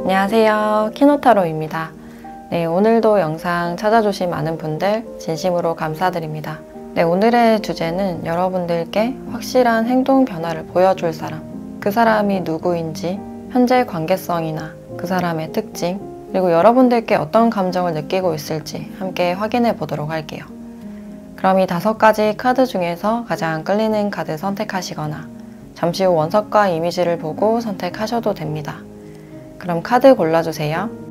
안녕하세요, 키노타로입니다. 네, 오늘도 영상 찾아주신 많은 분들 진심으로 감사드립니다. 네, 오늘의 주제는 여러분들께 확실한 행동 변화를 보여줄 사람, 그 사람이 누구인지, 현재 관계성이나 그 사람의 특징, 그리고 여러분들께 어떤 감정을 느끼고 있을지 함께 확인해 보도록 할게요. 그럼 이 5가지 카드 중에서 가장 끌리는 카드 선택하시거나 잠시 후 원석과 이미지를 보고 선택하셔도 됩니다. 그럼 카드 골라주세요.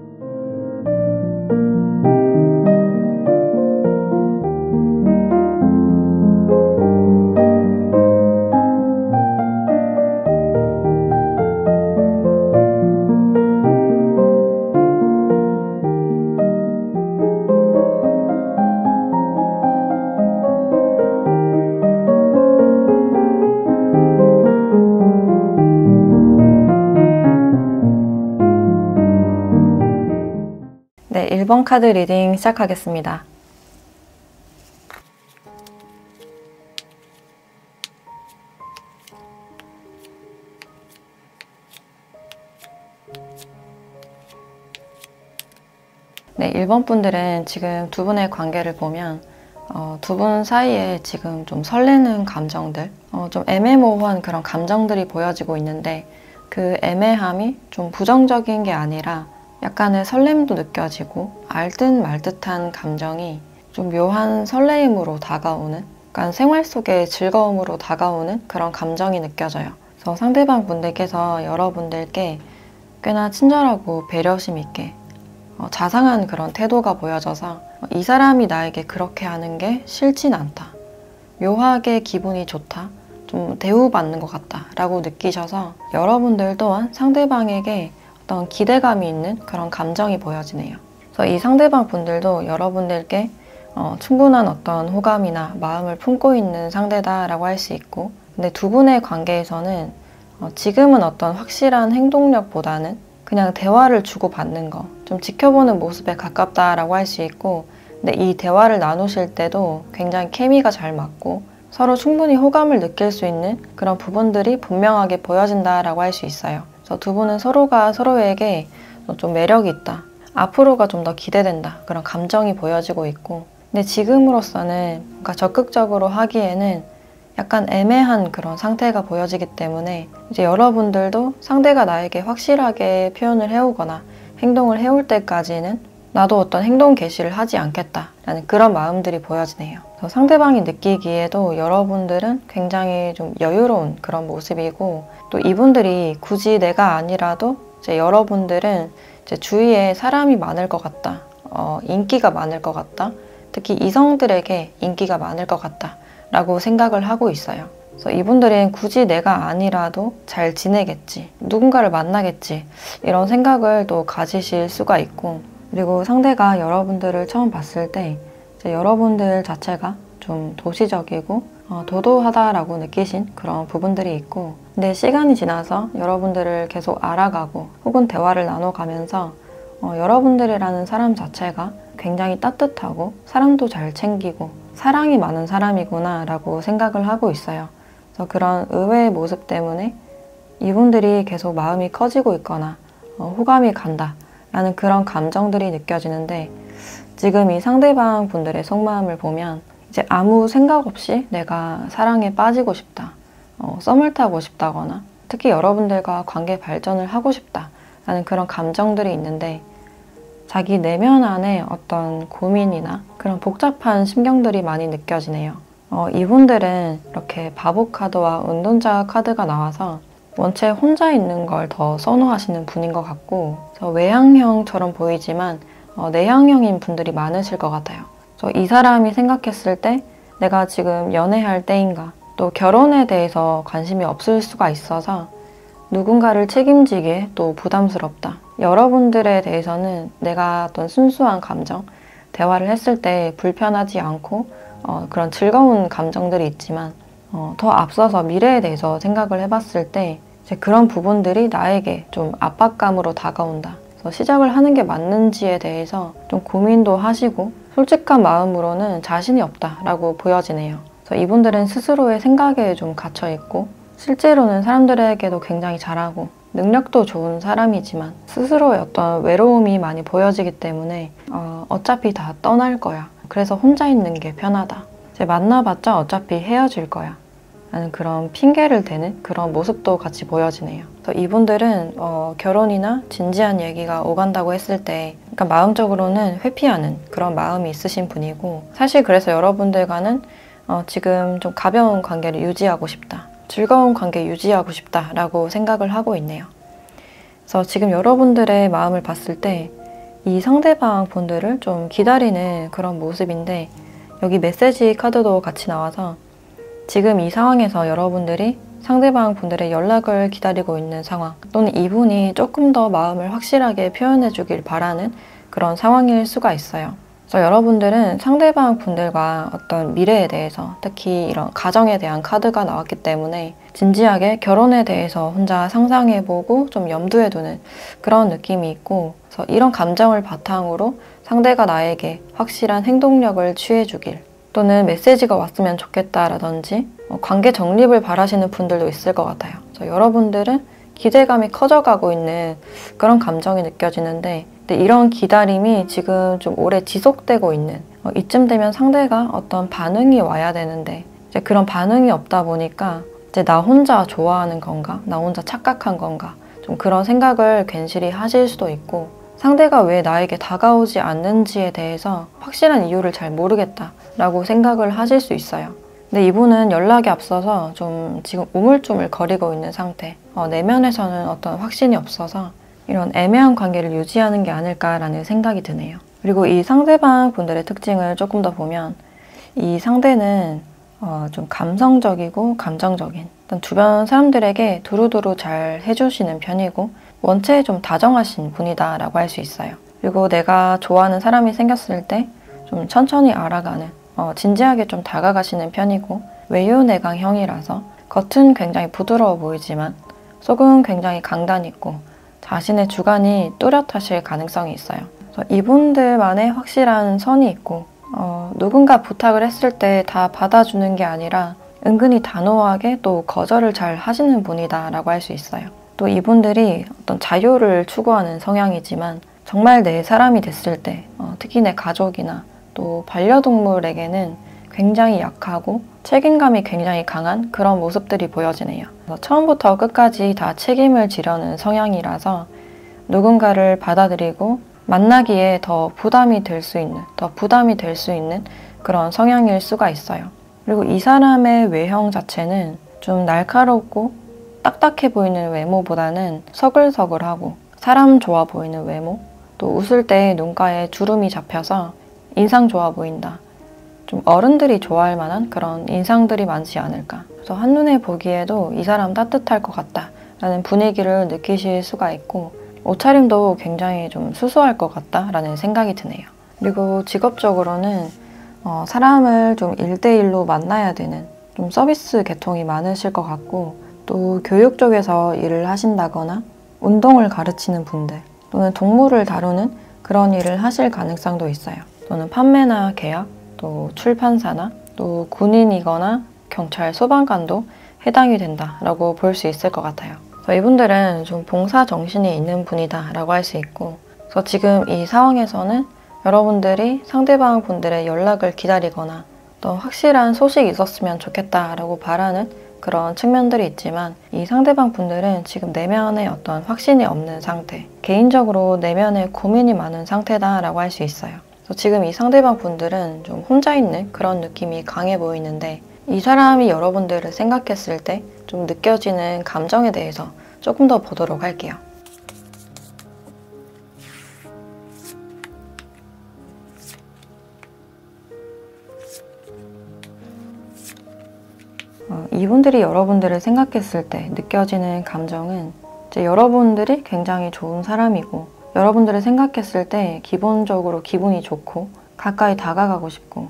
네, 1번 카드 리딩 시작하겠습니다. 네, 1번 분들은 지금 두 분의 관계를 보면 두 분 사이에 지금 좀 설레는 감정들, 좀 애매모호한 그런 감정들이 보여지고 있는데 그 애매함이 좀 부정적인 게 아니라 약간의 설렘도 느껴지고 알듯 말듯한 감정이 좀 묘한 설레임으로 다가오는, 약간 생활 속의 즐거움으로 다가오는 그런 감정이 느껴져요. 그래서 상대방 분들께서 여러분들께 꽤나 친절하고 배려심 있게 자상한 그런 태도가 보여져서 이 사람이 나에게 그렇게 하는 게 싫진 않다, 묘하게 기분이 좋다, 좀 대우받는 것 같다 라고 느끼셔서 여러분들 또한 상대방에게 어떤 기대감이 있는 그런 감정이 보여지네요. 그래서 이 상대방 분들도 여러분들께 충분한 어떤 호감이나 마음을 품고 있는 상대다라고 할 수 있고, 근데 두 분의 관계에서는 지금은 어떤 확실한 행동력보다는 그냥 대화를 주고받는 거, 좀 지켜보는 모습에 가깝다라고 할 수 있고, 근데 이 대화를 나누실 때도 굉장히 케미가 잘 맞고 서로 충분히 호감을 느낄 수 있는 그런 부분들이 분명하게 보여진다라고 할 수 있어요. 그래서 두 분은 서로가 서로에게 좀 매력이 있다, 앞으로가 좀 더 기대된다, 그런 감정이 보여지고 있고, 근데 지금으로서는 뭔가 적극적으로 하기에는 약간 애매한 그런 상태가 보여지기 때문에 이제 여러분들도 상대가 나에게 확실하게 표현을 해오거나 행동을 해올 때까지는 나도 어떤 행동 개시를 하지 않겠다라는 그런 마음들이 보여지네요. 그래서 상대방이 느끼기에도 여러분들은 굉장히 좀 여유로운 그런 모습이고, 또 이분들이 굳이 내가 아니라도 이제 여러분들은 이제 주위에 사람이 많을 것 같다, 인기가 많을 것 같다, 특히 이성들에게 인기가 많을 것 같다 라고 생각을 하고 있어요. 그래서 이분들은 굳이 내가 아니라도 잘 지내겠지, 누군가를 만나겠지, 이런 생각을 또 가지실 수가 있고, 그리고 상대가 여러분들을 처음 봤을 때 이제 여러분들 자체가 좀 도시적이고 도도하다라고 느끼신 그런 부분들이 있고, 근데 시간이 지나서 여러분들을 계속 알아가고 혹은 대화를 나눠가면서 여러분들이라는 사람 자체가 굉장히 따뜻하고 사람도 잘 챙기고 사랑이 많은 사람이구나 라고 생각을 하고 있어요. 그래서 그런 의외의 모습 때문에 이분들이 계속 마음이 커지고 있거나 호감이 간다 라는 그런 감정들이 느껴지는데, 지금 이 상대방 분들의 속마음을 보면 이제 아무 생각 없이 내가 사랑에 빠지고 싶다, 썸을 타고 싶다거나 특히 여러분들과 관계 발전을 하고 싶다 라는 그런 감정들이 있는데, 자기 내면 안에 어떤 고민이나 그런 복잡한 심경들이 많이 느껴지네요. 이분들은 이렇게 바보 카드와 은둔자 카드가 나와서 원체 혼자 있는 걸 더 선호하시는 분인 것 같고, 외향형처럼 보이지만 내향형인 분들이 많으실 것 같아요. 그래서 이 사람이 생각했을 때 내가 지금 연애할 때인가, 또 결혼에 대해서 관심이 없을 수가 있어서 누군가를 책임지기에 또 부담스럽다, 여러분들에 대해서는 내가 어떤 순수한 감정, 대화를 했을 때 불편하지 않고 그런 즐거운 감정들이 있지만 더 앞서서 미래에 대해서 생각을 해봤을 때 이제 그런 부분들이 나에게 좀 압박감으로 다가온다. 그래서 시작을 하는 게 맞는지에 대해서 좀 고민도 하시고 솔직한 마음으로는 자신이 없다라고 보여지네요. 그래서 이분들은 스스로의 생각에 좀 갇혀있고 실제로는 사람들에게도 굉장히 잘하고 능력도 좋은 사람이지만 스스로의 어떤 외로움이 많이 보여지기 때문에 어차피 다 떠날 거야. 그래서 혼자 있는 게 편하다. 이제 만나봤자 어차피 헤어질 거야. 라는 그런 핑계를 대는 그런 모습도 같이 보여지네요. 그래서 이분들은 결혼이나 진지한 얘기가 오간다고 했을 때 그러니까 마음적으로는 회피하는 그런 마음이 있으신 분이고 사실 그래서 여러분들과는 지금 좀 가벼운 관계를 유지하고 싶다. 즐거운 관계 유지하고 싶다라고 생각을 하고 있네요. 그래서 지금 여러분들의 마음을 봤을 때 이 상대방 분들을 좀 기다리는 그런 모습인데 여기 메시지 카드도 같이 나와서 지금 이 상황에서 여러분들이 상대방 분들의 연락을 기다리고 있는 상황 또는 이분이 조금 더 마음을 확실하게 표현해 주길 바라는 그런 상황일 수가 있어요. 그래서 여러분들은 상대방 분들과 어떤 미래에 대해서 특히 이런 가정에 대한 카드가 나왔기 때문에 진지하게 결혼에 대해서 혼자 상상해보고 좀 염두에 두는 그런 느낌이 있고 그래서 이런 감정을 바탕으로 상대가 나에게 확실한 행동력을 취해주길 또는 메시지가 왔으면 좋겠다라든지 관계 정립을 바라시는 분들도 있을 것 같아요. 그래서 여러분들은 기대감이 커져가고 있는 그런 감정이 느껴지는데 근데 이런 기다림이 지금 좀 오래 지속되고 있는 이쯤 되면 상대가 어떤 반응이 와야 되는데 이제 그런 반응이 없다 보니까 이제 나 혼자 좋아하는 건가? 나 혼자 착각한 건가? 좀 그런 생각을 괜시리 하실 수도 있고 상대가 왜 나에게 다가오지 않는지에 대해서 확실한 이유를 잘 모르겠다라고 생각을 하실 수 있어요. 근데 이분은 연락에 앞서서 좀 지금 우물쭈물 거리고 있는 상태 내면에서는 어떤 확신이 없어서 이런 애매한 관계를 유지하는 게 아닐까라는 생각이 드네요. 그리고 이 상대방 분들의 특징을 조금 더 보면 이 상대는 좀 감성적이고 감정적인 주변 사람들에게 두루두루 잘 해주시는 편이고 원체 좀 다정하신 분이다 라고 할 수 있어요. 그리고 내가 좋아하는 사람이 생겼을 때 좀 천천히 알아가는 진지하게 좀 다가가시는 편이고 외유내강형이라서 겉은 굉장히 부드러워 보이지만 속은 굉장히 강단 있고 자신의 주관이 뚜렷하실 가능성이 있어요. 그래서 이분들만의 확실한 선이 있고 누군가 부탁을 했을 때 다 받아주는 게 아니라 은근히 단호하게 또 거절을 잘 하시는 분이다 라고 할 수 있어요. 또 이분들이 어떤 자유를 추구하는 성향이지만 정말 내 사람이 됐을 때 특히 내 가족이나 또 반려동물에게는 굉장히 약하고 책임감이 굉장히 강한 그런 모습들이 보여지네요. 그래서 처음부터 끝까지 다 책임을 지려는 성향이라서 누군가를 받아들이고 만나기에 더 부담이 될 수 있는 그런 성향일 수가 있어요. 그리고 이 사람의 외형 자체는 좀 날카롭고 딱딱해 보이는 외모보다는 서글서글하고 사람 좋아 보이는 외모 또 웃을 때 눈가에 주름이 잡혀서 인상 좋아 보인다. 좀 어른들이 좋아할 만한 그런 인상들이 많지 않을까. 그래서 한눈에 보기에도 이 사람 따뜻할 것 같다 라는 분위기를 느끼실 수가 있고 옷차림도 굉장히 좀 수수할 것 같다 라는 생각이 드네요. 그리고 직업적으로는 사람을 좀 1대1로 만나야 되는 좀 서비스 계통이 많으실 것 같고 또 교육 쪽에서 일을 하신다거나 운동을 가르치는 분들 또는 동물을 다루는 그런 일을 하실 가능성도 있어요. 또는 판매나 계약, 또 출판사나 또 군인이거나 경찰, 소방관도 해당이 된다라고 볼 수 있을 것 같아요. 그래서 이분들은 좀 봉사 정신이 있는 분이다라고 할 수 있고 그래서 지금 이 상황에서는 여러분들이 상대방 분들의 연락을 기다리거나 또 확실한 소식이 있었으면 좋겠다라고 바라는 그런 측면들이 있지만 이 상대방 분들은 지금 내면에 어떤 확신이 없는 상태, 개인적으로 내면에 고민이 많은 상태다라고 할 수 있어요. 그래서 지금 이 상대방 분들은 좀 혼자 있는 그런 느낌이 강해 보이는데 이 사람이 여러분들을 생각했을 때 좀 느껴지는 감정에 대해서 조금 더 보도록 할게요. 이분들이 여러분들을 생각했을 때 느껴지는 감정은 이제 여러분들이 굉장히 좋은 사람이고 여러분들을 생각했을 때 기본적으로 기분이 좋고 가까이 다가가고 싶고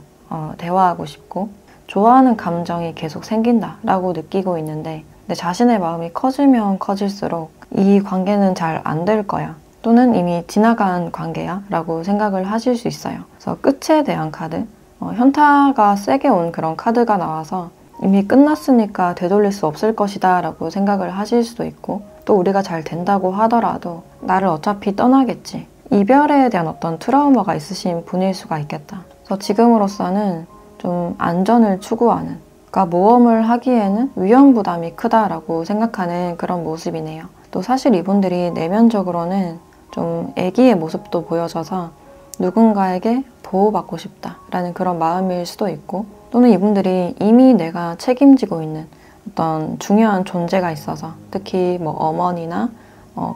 대화하고 싶고 좋아하는 감정이 계속 생긴다라고 느끼고 있는데 내 자신의 마음이 커지면 커질수록 이 관계는 잘 안 될 거야. 또는 이미 지나간 관계야 라고 생각을 하실 수 있어요. 그래서 끝에 대한 카드, 현타가 세게 온 그런 카드가 나와서 이미 끝났으니까 되돌릴 수 없을 것이다 라고 생각을 하실 수도 있고 또 우리가 잘 된다고 하더라도 나를 어차피 떠나겠지. 이별에 대한 어떤 트라우마가 있으신 분일 수가 있겠다. 그래서 지금으로서는 좀 안전을 추구하는, 그러니까 모험을 하기에는 위험 부담이 크다라고 생각하는 그런 모습이네요. 또 사실 이분들이 내면적으로는 좀 애기의 모습도 보여져서 누군가에게 보호받고 싶다라는 그런 마음일 수도 있고 또는 이분들이 이미 내가 책임지고 있는 어떤 중요한 존재가 있어서 특히 뭐 어머니나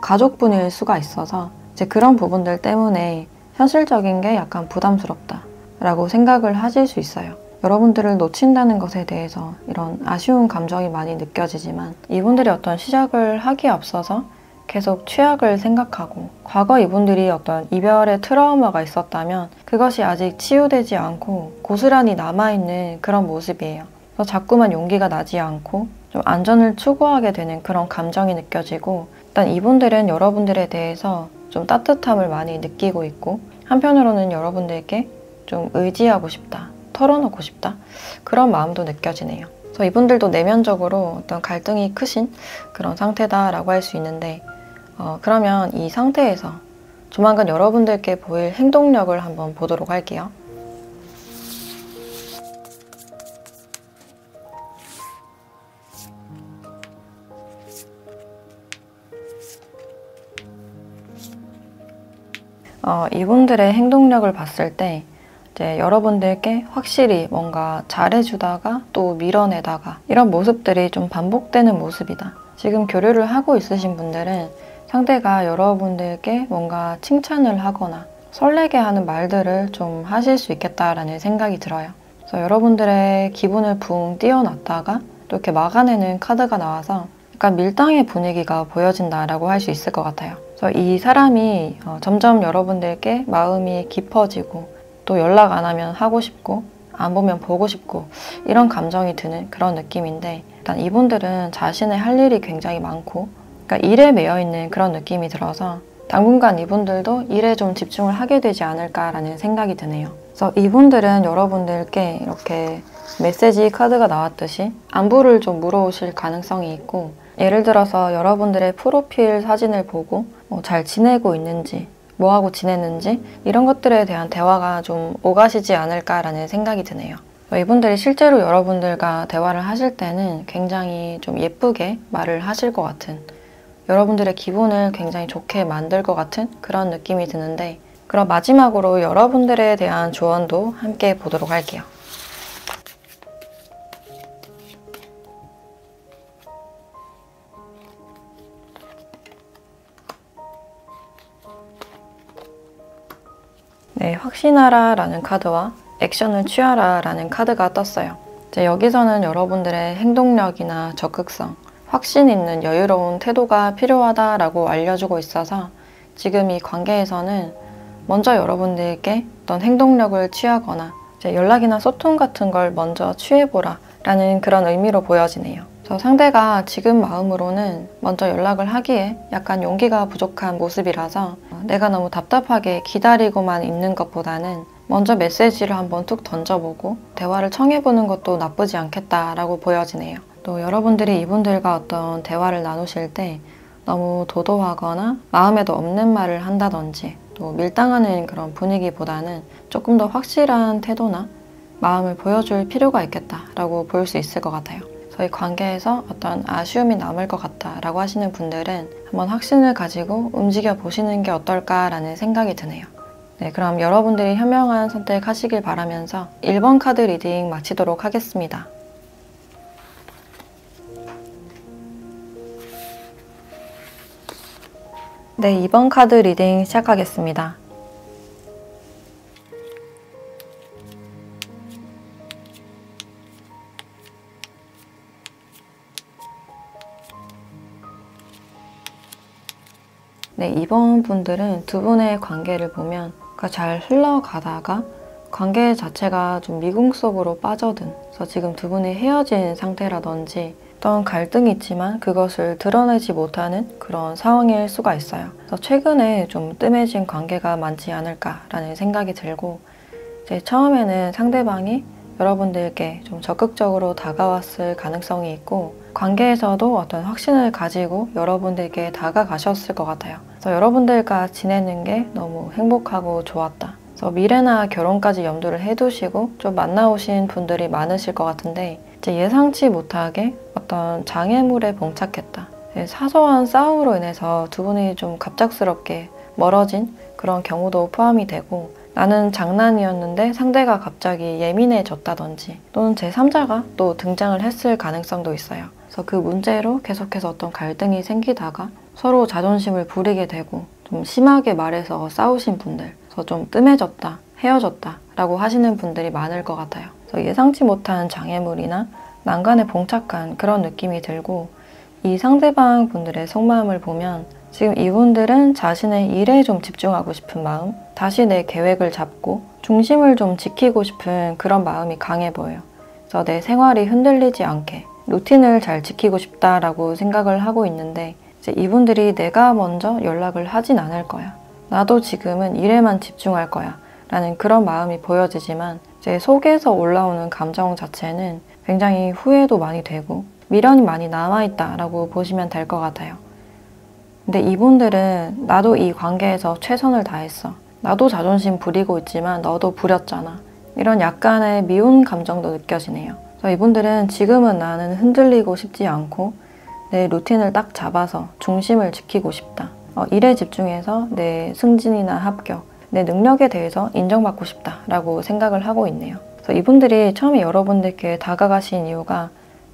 가족분일 수가 있어서 이제 그런 부분들 때문에 현실적인 게 약간 부담스럽다라고 생각을 하실 수 있어요. 여러분들을 놓친다는 것에 대해서 이런 아쉬운 감정이 많이 느껴지지만 이분들이 어떤 시작을 하기에 앞서서 계속 최악을 생각하고 과거 이분들이 어떤 이별의 트라우마가 있었다면 그것이 아직 치유되지 않고 고스란히 남아있는 그런 모습이에요. 그래서 자꾸만 용기가 나지 않고 좀 안전을 추구하게 되는 그런 감정이 느껴지고 일단 이분들은 여러분들에 대해서 좀 따뜻함을 많이 느끼고 있고 한편으로는 여러분들께 좀 의지하고 싶다, 털어놓고 싶다 그런 마음도 느껴지네요. 그래서 이분들도 내면적으로 어떤 갈등이 크신 그런 상태다라고 할 수 있는데 그러면 이 상태에서 조만간 여러분들께 보일 행동력을 한번 보도록 할게요. 이분들의 행동력을 봤을 때 이제 여러분들께 확실히 뭔가 잘해주다가 또 밀어내다가 이런 모습들이 좀 반복되는 모습이다. 지금 교류를 하고 있으신 분들은 상대가 여러분들께 뭔가 칭찬을 하거나 설레게 하는 말들을 좀 하실 수 있겠다라는 생각이 들어요. 그래서 여러분들의 기분을 붕 띄워놨다가 또 이렇게 막아내는 카드가 나와서 약간 밀당의 분위기가 보여진다라고 할 수 있을 것 같아요. 그래서 이 사람이 점점 여러분들께 마음이 깊어지고 또 연락 안 하면 하고 싶고 안 보면 보고 싶고 이런 감정이 드는 그런 느낌인데 일단 이분들은 자신의 할 일이 굉장히 많고 그러니까 일에 매여 있는 그런 느낌이 들어서 당분간 이분들도 일에 좀 집중을 하게 되지 않을까라는 생각이 드네요. 그래서 이분들은 여러분들께 이렇게 메시지 카드가 나왔듯이 안부를 좀 물어오실 가능성이 있고 예를 들어서 여러분들의 프로필 사진을 보고 잘 지내고 있는지 뭐하고 지냈는지 이런 것들에 대한 대화가 좀 오가시지 않을까라는 생각이 드네요. 이분들이 실제로 여러분들과 대화를 하실 때는 굉장히 좀 예쁘게 말을 하실 것 같은 여러분들의 기분을 굉장히 좋게 만들 것 같은 그런 느낌이 드는데 그럼 마지막으로 여러분들에 대한 조언도 함께 보도록 할게요. 네, 확신하라 라는 카드와 액션을 취하라 라는 카드가 떴어요. 이제 여기서는 여러분들의 행동력이나 적극성, 확신 있는 여유로운 태도가 필요하다라고 알려주고 있어서 지금 이 관계에서는 먼저 여러분들께 어떤 행동력을 취하거나 이제 연락이나 소통 같은 걸 먼저 취해보라 라는 그런 의미로 보여지네요. 그래서 상대가 지금 마음으로는 먼저 연락을 하기에 약간 용기가 부족한 모습이라서 내가 너무 답답하게 기다리고만 있는 것보다는 먼저 메시지를 한번 툭 던져보고 대화를 청해보는 것도 나쁘지 않겠다라고 보여지네요. 또 여러분들이 이분들과 어떤 대화를 나누실 때 너무 도도하거나 마음에도 없는 말을 한다든지 또 밀당하는 그런 분위기보다는 조금 더 확실한 태도나 마음을 보여줄 필요가 있겠다라고 볼 수 있을 것 같아요. 저희 관계에서 어떤 아쉬움이 남을 것 같다라고 하시는 분들은 한번 확신을 가지고 움직여 보시는 게 어떨까라는 생각이 드네요. 네, 그럼 여러분들이 현명한 선택하시길 바라면서 1번 카드 리딩 마치도록 하겠습니다. 네, 2번 카드 리딩 시작하겠습니다. 네, 이번 분들은 두 분의 관계를 보면 잘 흘러가다가 관계 자체가 좀 미궁 속으로 빠져든, 그래서 지금 두 분이 헤어진 상태라든지 어떤 갈등이 있지만 그것을 드러내지 못하는 그런 상황일 수가 있어요. 그래서 최근에 좀 뜸해진 관계가 많지 않을까라는 생각이 들고, 이제 처음에는 상대방이 여러분들께 좀 적극적으로 다가왔을 가능성이 있고, 관계에서도 어떤 확신을 가지고 여러분들께 다가가셨을 것 같아요. 그래서 여러분들과 지내는 게 너무 행복하고 좋았다. 그래서 미래나 결혼까지 염두를 해두시고 좀 만나오신 분들이 많으실 것 같은데, 이제 예상치 못하게 어떤 장애물에 봉착했다. 사소한 싸움으로 인해서 두 분이 좀 갑작스럽게 멀어진 그런 경우도 포함이 되고, 나는 장난이었는데 상대가 갑자기 예민해졌다든지 또는 제3자가 또 등장을 했을 가능성도 있어요. 그래서 그 문제로 계속해서 어떤 갈등이 생기다가 서로 자존심을 부리게 되고, 좀 심하게 말해서 싸우신 분들, 그래서 좀 뜸해졌다, 헤어졌다 라고 하시는 분들이 많을 것 같아요. 그래서 예상치 못한 장애물이나 난관에 봉착한 그런 느낌이 들고, 이 상대방 분들의 속마음을 보면 지금 이분들은 자신의 일에 좀 집중하고 싶은 마음, 다시 내 계획을 잡고 중심을 좀 지키고 싶은 그런 마음이 강해 보여요. 그래서 내 생활이 흔들리지 않게 루틴을 잘 지키고 싶다라고 생각을 하고 있는데, 이제 이분들이 내가 먼저 연락을 하진 않을 거야, 나도 지금은 일에만 집중할 거야 라는 그런 마음이 보여지지만, 제 속에서 올라오는 감정 자체는 굉장히 후회도 많이 되고 미련이 많이 남아있다라고 보시면 될 것 같아요. 근데 이분들은 나도 이 관계에서 최선을 다했어, 나도 자존심 부리고 있지만 너도 부렸잖아, 이런 약간의 미운 감정도 느껴지네요. 그래서 이분들은 지금은 나는 흔들리고 싶지 않고 내 루틴을 딱 잡아서 중심을 지키고 싶다, 일에 집중해서 내 승진이나 합격, 내 능력에 대해서 인정받고 싶다라고 생각을 하고 있네요. 그래서 이분들이 처음에 여러분들께 다가가신 이유가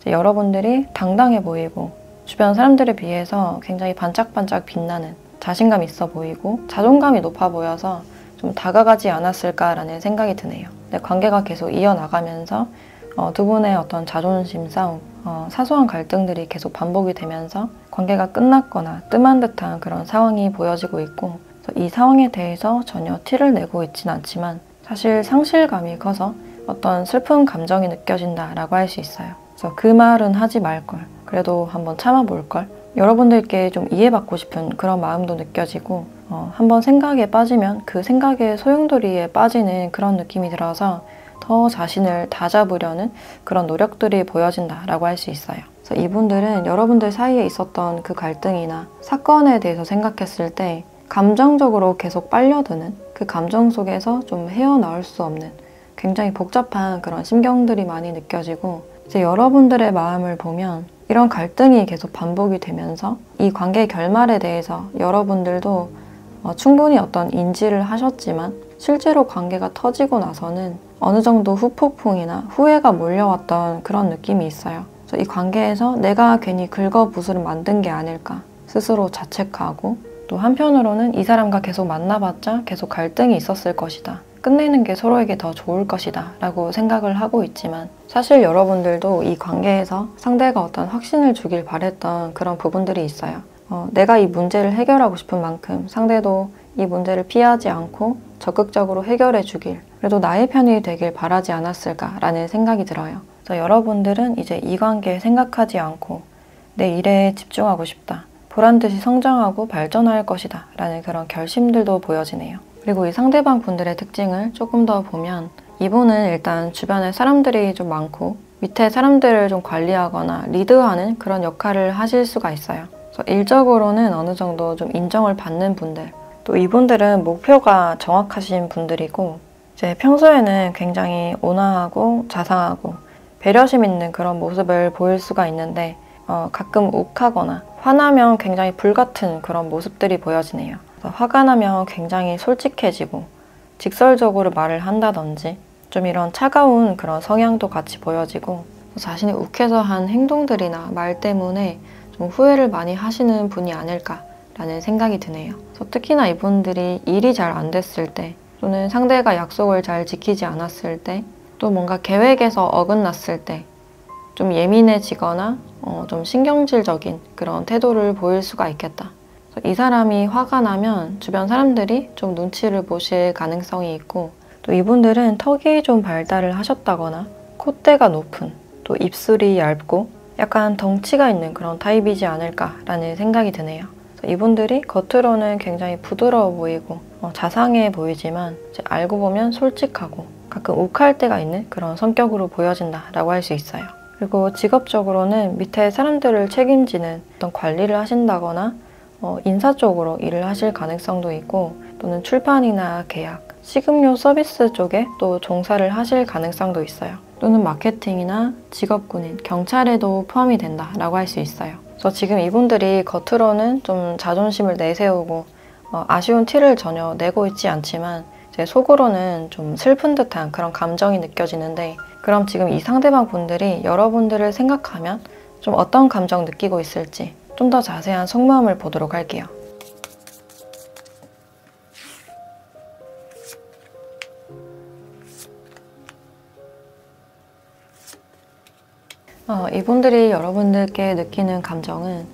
여러분들이 당당해 보이고 주변 사람들에 비해서 굉장히 반짝반짝 빛나는, 자신감 있어 보이고 자존감이 높아 보여서 좀 다가가지 않았을까라는 생각이 드네요. 근데 관계가 계속 이어나가면서 두 분의 어떤 자존심 싸움, 사소한 갈등들이 계속 반복이 되면서 관계가 끝났거나 뜸한 듯한 그런 상황이 보여지고 있고, 이 상황에 대해서 전혀 티를 내고 있진 않지만 사실 상실감이 커서 어떤 슬픈 감정이 느껴진다라고 할 수 있어요. 그래서 그 말은 하지 말걸, 그래도 한번 참아볼걸, 여러분들께 좀 이해받고 싶은 그런 마음도 느껴지고, 한번 생각에 빠지면 그 생각의 소용돌이에 빠지는 그런 느낌이 들어서 더 자신을 다잡으려는 그런 노력들이 보여진다라고 할 수 있어요. 그래서 이분들은 여러분들 사이에 있었던 그 갈등이나 사건에 대해서 생각했을 때 감정적으로 계속 빨려드는, 그 감정 속에서 좀 헤어나올 수 없는 굉장히 복잡한 그런 심경들이 많이 느껴지고, 이제 여러분들의 마음을 보면 이런 갈등이 계속 반복이 되면서 이 관계 결말에 대해서 여러분들도 충분히 어떤 인지를 하셨지만 실제로 관계가 터지고 나서는 어느 정도 후폭풍이나 후회가 몰려왔던 그런 느낌이 있어요. 그래서 이 관계에서 내가 괜히 긁어부스를 만든 게 아닐까 스스로 자책하고, 또 한편으로는 이 사람과 계속 만나봤자 계속 갈등이 있었을 것이다, 끝내는 게 서로에게 더 좋을 것이다 라고 생각을 하고 있지만, 사실 여러분들도 이 관계에서 상대가 어떤 확신을 주길 바랬던 그런 부분들이 있어요. 내가 이 문제를 해결하고 싶은 만큼 상대도 이 문제를 피하지 않고 적극적으로 해결해 주길, 그래도 나의 편이 되길 바라지 않았을까라는 생각이 들어요. 그래서 여러분들은 이제 이 관계에 생각하지 않고 내 일에 집중하고 싶다, 보란듯이 성장하고 발전할 것이다 라는 그런 결심들도 보여지네요. 그리고 이 상대방 분들의 특징을 조금 더 보면, 이분은 일단 주변에 사람들이 좀 많고 밑에 사람들을 좀 관리하거나 리드하는 그런 역할을 하실 수가 있어요. 그래서 일적으로는 어느 정도 좀 인정을 받는 분들, 또 이분들은 목표가 정확하신 분들이고, 이제 평소에는 굉장히 온화하고 자상하고 배려심 있는 그런 모습을 보일 수가 있는데, 가끔 욱하거나 화나면 굉장히 불같은 그런 모습들이 보여지네요. 화가 나면 굉장히 솔직해지고 직설적으로 말을 한다든지 좀 이런 차가운 그런 성향도 같이 보여지고, 자신이 욱해서 한 행동들이나 말 때문에 좀 후회를 많이 하시는 분이 아닐까라는 생각이 드네요. 그래서 특히나 이분들이 일이 잘 안 됐을 때, 또는 상대가 약속을 잘 지키지 않았을 때, 또 뭔가 계획에서 어긋났을 때 좀 예민해지거나 좀 신경질적인 그런 태도를 보일 수가 있겠다. 이 사람이 화가 나면 주변 사람들이 좀 눈치를 보실 가능성이 있고, 또 이분들은 턱이 좀 발달을 하셨다거나 콧대가 높은, 또 입술이 얇고 약간 덩치가 있는 그런 타입이지 않을까라는 생각이 드네요. 이분들이 겉으로는 굉장히 부드러워 보이고 자상해 보이지만 알고 보면 솔직하고 가끔 욱할 때가 있는 그런 성격으로 보여진다라고 할 수 있어요. 그리고 직업적으로는 밑에 사람들을 책임지는 어떤 관리를 하신다거나 인사 쪽으로 일을 하실 가능성도 있고, 또는 출판이나 계약, 식음료 서비스 쪽에 또 종사를 하실 가능성도 있어요. 또는 마케팅이나 직업군인, 경찰에도 포함이 된다라고 할 수 있어요. 그래서 지금 이분들이 겉으로는 좀 자존심을 내세우고 아쉬운 티를 전혀 내고 있지 않지만 제 속으로는 좀 슬픈 듯한 그런 감정이 느껴지는데, 그럼 지금 이 상대방 분들이 여러분들을 생각하면 좀 어떤 감정 느끼고 있을지 좀 더 자세한 속마음을 보도록 할게요. 이분들이 여러분들께 느끼는 감정은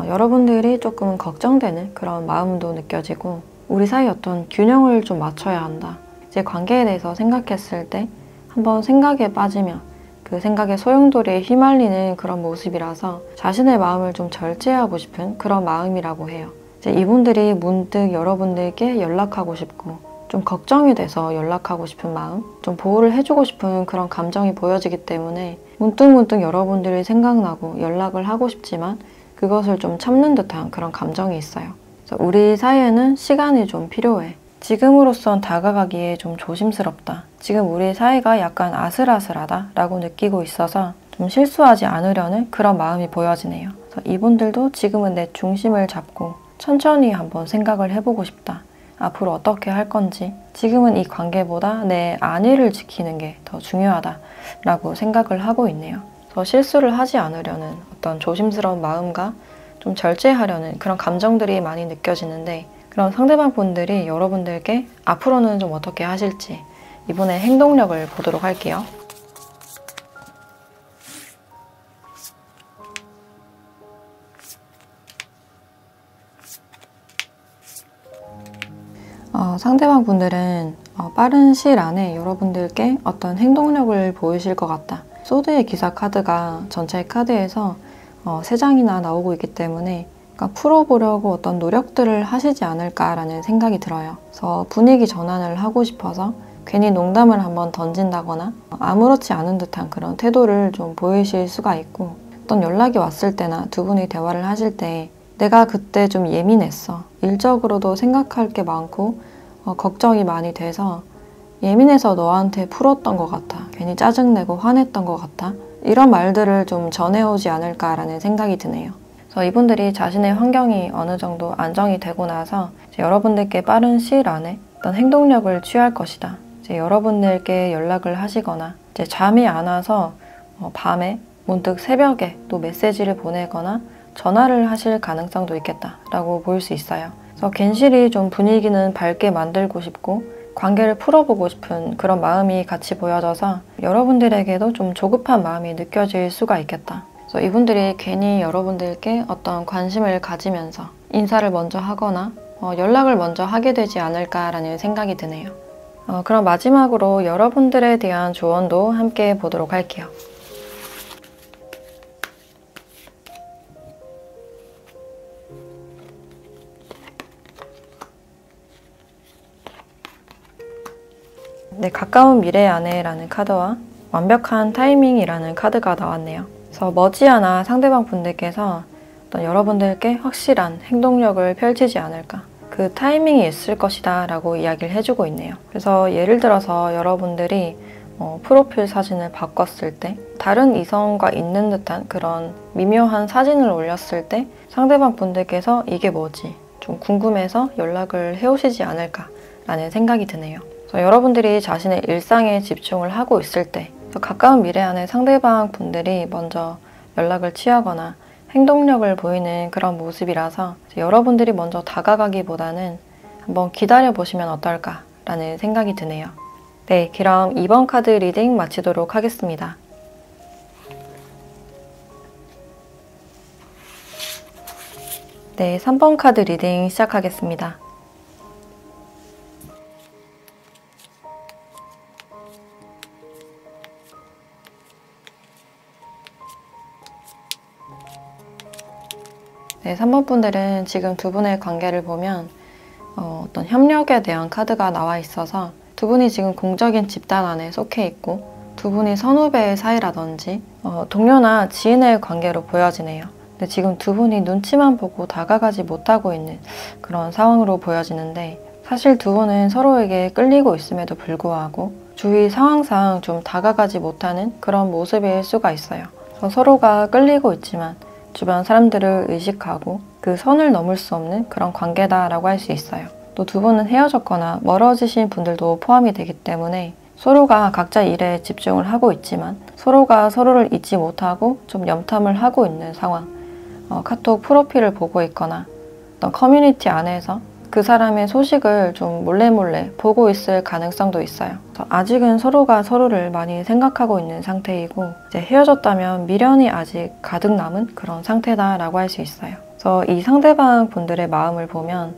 여러분들이 조금 걱정되는 그런 마음도 느껴지고, 우리 사이 어떤 균형을 좀 맞춰야 한다. 제 관계에 대해서 생각했을 때 한번 생각에 빠지면 그 생각의 소용돌이에 휘말리는 그런 모습이라서 자신의 마음을 좀 절제하고 싶은 그런 마음이라고 해요. 이제 이분들이 문득 여러분들께 연락하고 싶고 좀 걱정이 돼서 연락하고 싶은 마음, 좀 보호를 해주고 싶은 그런 감정이 보여지기 때문에 문득문득 여러분들이 생각나고 연락을 하고 싶지만 그것을 좀 참는 듯한 그런 감정이 있어요. 그래서 우리 사이에는 시간이 좀 필요해. 지금으로선 다가가기에 좀 조심스럽다. 지금 우리 사이가 약간 아슬아슬하다 라고 느끼고 있어서 좀 실수하지 않으려는 그런 마음이 보여지네요. 그래서 이분들도 지금은 내 중심을 잡고 천천히 한번 생각을 해보고 싶다. 앞으로 어떻게 할 건지, 지금은 이 관계보다 내 안위를 지키는 게 더 중요하다 라고 생각을 하고 있네요. 그래서 실수를 하지 않으려는 어떤 조심스러운 마음과 좀 절제하려는 그런 감정들이 많이 느껴지는데, 그런 상대방 분들이 여러분들께 앞으로는 좀 어떻게 하실지 이분의 행동력을 보도록 할게요. 상대방 분들은 빠른 시일 안에 여러분들께 어떤 행동력을 보이실 것 같다. 소드의 기사 카드가 전체 카드에서 3장이나 나오고 있기 때문에 풀어보려고 어떤 노력들을 하시지 않을까라는 생각이 들어요. 그래서 분위기 전환을 하고 싶어서 괜히 농담을 한번 던진다거나 아무렇지 않은 듯한 그런 태도를 좀 보이실 수가 있고, 어떤 연락이 왔을 때나 두 분이 대화를 하실 때 내가 그때 좀 예민했어. 일적으로도 생각할 게 많고 걱정이 많이 돼서 예민해서 너한테 풀었던 것 같아. 괜히 짜증내고 화냈던 것 같아. 이런 말들을 좀 전해오지 않을까라는 생각이 드네요. 그래서 이분들이 자신의 환경이 어느 정도 안정이 되고 나서 이제 여러분들께 빠른 시일 안에 어떤 행동력을 취할 것이다. 이제 여러분들께 연락을 하시거나 이제 잠이 안 와서 밤에 문득 새벽에 또 메시지를 보내거나 전화를 하실 가능성도 있겠다라고 볼 수 있어요. 그래서 괜시리 좀 분위기는 밝게 만들고 싶고 관계를 풀어보고 싶은 그런 마음이 같이 보여져서 여러분들에게도 좀 조급한 마음이 느껴질 수가 있겠다. 그래서 이분들이 괜히 여러분들께 어떤 관심을 가지면서 인사를 먼저 하거나 연락을 먼저 하게 되지 않을까라는 생각이 드네요. 그럼 마지막으로 여러분들에 대한 조언도 함께 보도록 할게요. 네, 가까운 미래 안에라는 카드와 완벽한 타이밍이라는 카드가 나왔네요. 그래서 머지않아 상대방 분들께서 어떤 여러분들께 확실한 행동력을 펼치지 않을까, 그 타이밍이 있을 것이다 라고 이야기를 해주고 있네요. 그래서 예를 들어서 여러분들이 프로필 사진을 바꿨을 때 다른 이성과 있는 듯한 그런 미묘한 사진을 올렸을 때 상대방 분들께서 이게 뭐지? 좀 궁금해서 연락을 해오시지 않을까 라는 생각이 드네요. 그래서 여러분들이 자신의 일상에 집중을 하고 있을 때 가까운 미래 안에 상대방 분들이 먼저 연락을 취하거나 행동력을 보이는 그런 모습이라서 여러분들이 먼저 다가가기보다는 한번 기다려보시면 어떨까라는 생각이 드네요. 네, 그럼 2번 카드 리딩 마치도록 하겠습니다. 네, 3번 카드 리딩 시작하겠습니다. 네, 3번 분들은 지금 두 분의 관계를 보면 어떤 협력에 대한 카드가 나와 있어서 두 분이 지금 공적인 집단 안에 속해 있고 두 분이 선후배 사이라든지 동료나 지인의 관계로 보여지네요. 근데 지금 두 분이 눈치만 보고 다가가지 못하고 있는 그런 상황으로 보여지는데 사실 두 분은 서로에게 끌리고 있음에도 불구하고 주위 상황상 좀 다가가지 못하는 그런 모습일 수가 있어요. 그래서 서로가 끌리고 있지만 주변 사람들을 의식하고 그 선을 넘을 수 없는 그런 관계다라고 할 수 있어요. 또 두 분은 헤어졌거나 멀어지신 분들도 포함이 되기 때문에 서로가 각자 일에 집중을 하고 있지만 서로가 서로를 잊지 못하고 좀 염탐을 하고 있는 상황. 카톡 프로필을 보고 있거나 어떤 커뮤니티 안에서 그 사람의 소식을 좀 몰래 보고 있을 가능성도 있어요. 아직은 서로가 서로를 많이 생각하고 있는 상태이고 이제 헤어졌다면 미련이 아직 가득 남은 그런 상태다라고 할 수 있어요. 그래서 이 상대방 분들의 마음을 보면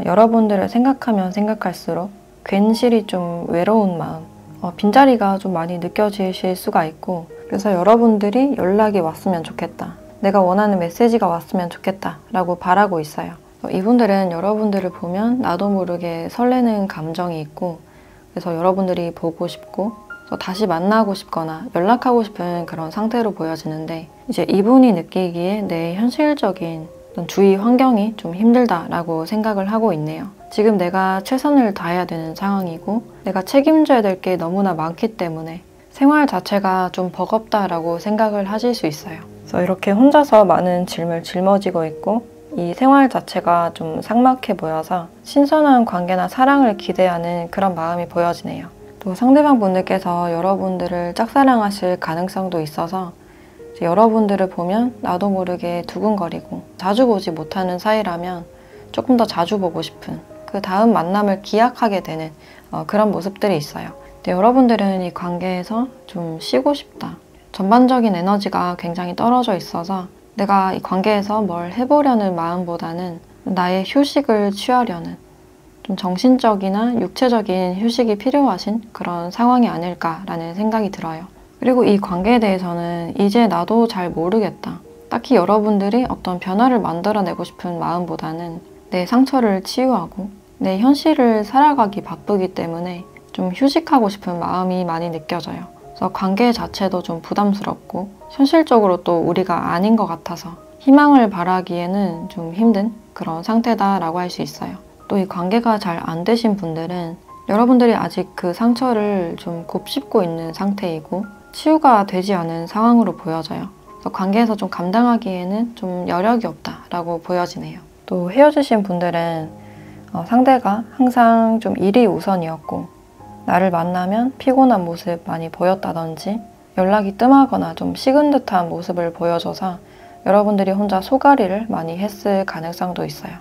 여러분들을 생각하면 생각할수록 괜시리 좀 외로운 마음, 빈자리가 좀 많이 느껴지실 수가 있고 그래서 여러분들이 연락이 왔으면 좋겠다. 내가 원하는 메시지가 왔으면 좋겠다 라고 바라고 있어요. 이분들은 여러분들을 보면 나도 모르게 설레는 감정이 있고 그래서 여러분들이 보고 싶고 다시 만나고 싶거나 연락하고 싶은 그런 상태로 보여지는데 이제 이분이 느끼기에 내 현실적인 어떤 주위 환경이 좀 힘들다라고 생각을 하고 있네요. 지금 내가 최선을 다해야 되는 상황이고 내가 책임져야 될 게 너무나 많기 때문에 생활 자체가 좀 버겁다라고 생각을 하실 수 있어요. 그래서 이렇게 혼자서 많은 짐을 짊어지고 있고 이 생활 자체가 좀 삭막해 보여서 신선한 관계나 사랑을 기대하는 그런 마음이 보여지네요. 또 상대방 분들께서 여러분들을 짝사랑하실 가능성도 있어서 여러분들을 보면 나도 모르게 두근거리고 자주 보지 못하는 사이라면 조금 더 자주 보고 싶은 그 다음 만남을 기약하게 되는 그런 모습들이 있어요. 근데 여러분들은 이 관계에서 좀 쉬고 싶다. 전반적인 에너지가 굉장히 떨어져 있어서 내가 이 관계에서 뭘 해보려는 마음보다는 나의 휴식을 취하려는 좀 정신적이나 육체적인 휴식이 필요하신 그런 상황이 아닐까라는 생각이 들어요. 그리고 이 관계에 대해서는 이제 나도 잘 모르겠다. 딱히 여러분들이 어떤 변화를 만들어내고 싶은 마음보다는 내 상처를 치유하고 내 현실을 살아가기 바쁘기 때문에 좀 휴식하고 싶은 마음이 많이 느껴져요. 그래서 관계 자체도 좀 부담스럽고 현실적으로 또 우리가 아닌 것 같아서 희망을 바라기에는 좀 힘든 그런 상태다라고 할 수 있어요. 또 이 관계가 잘 안 되신 분들은 여러분들이 아직 그 상처를 좀 곱씹고 있는 상태이고 치유가 되지 않은 상황으로 보여져요. 그래서 관계에서 좀 감당하기에는 좀 여력이 없다라고 보여지네요. 또 헤어지신 분들은 상대가 항상 좀 일이 우선이었고 나를 만나면 피곤한 모습 많이 보였다든지 연락이 뜸하거나 좀 식은 듯한 모습을 보여줘서 여러분들이 혼자 소가리를 많이 했을 가능성도 있어요.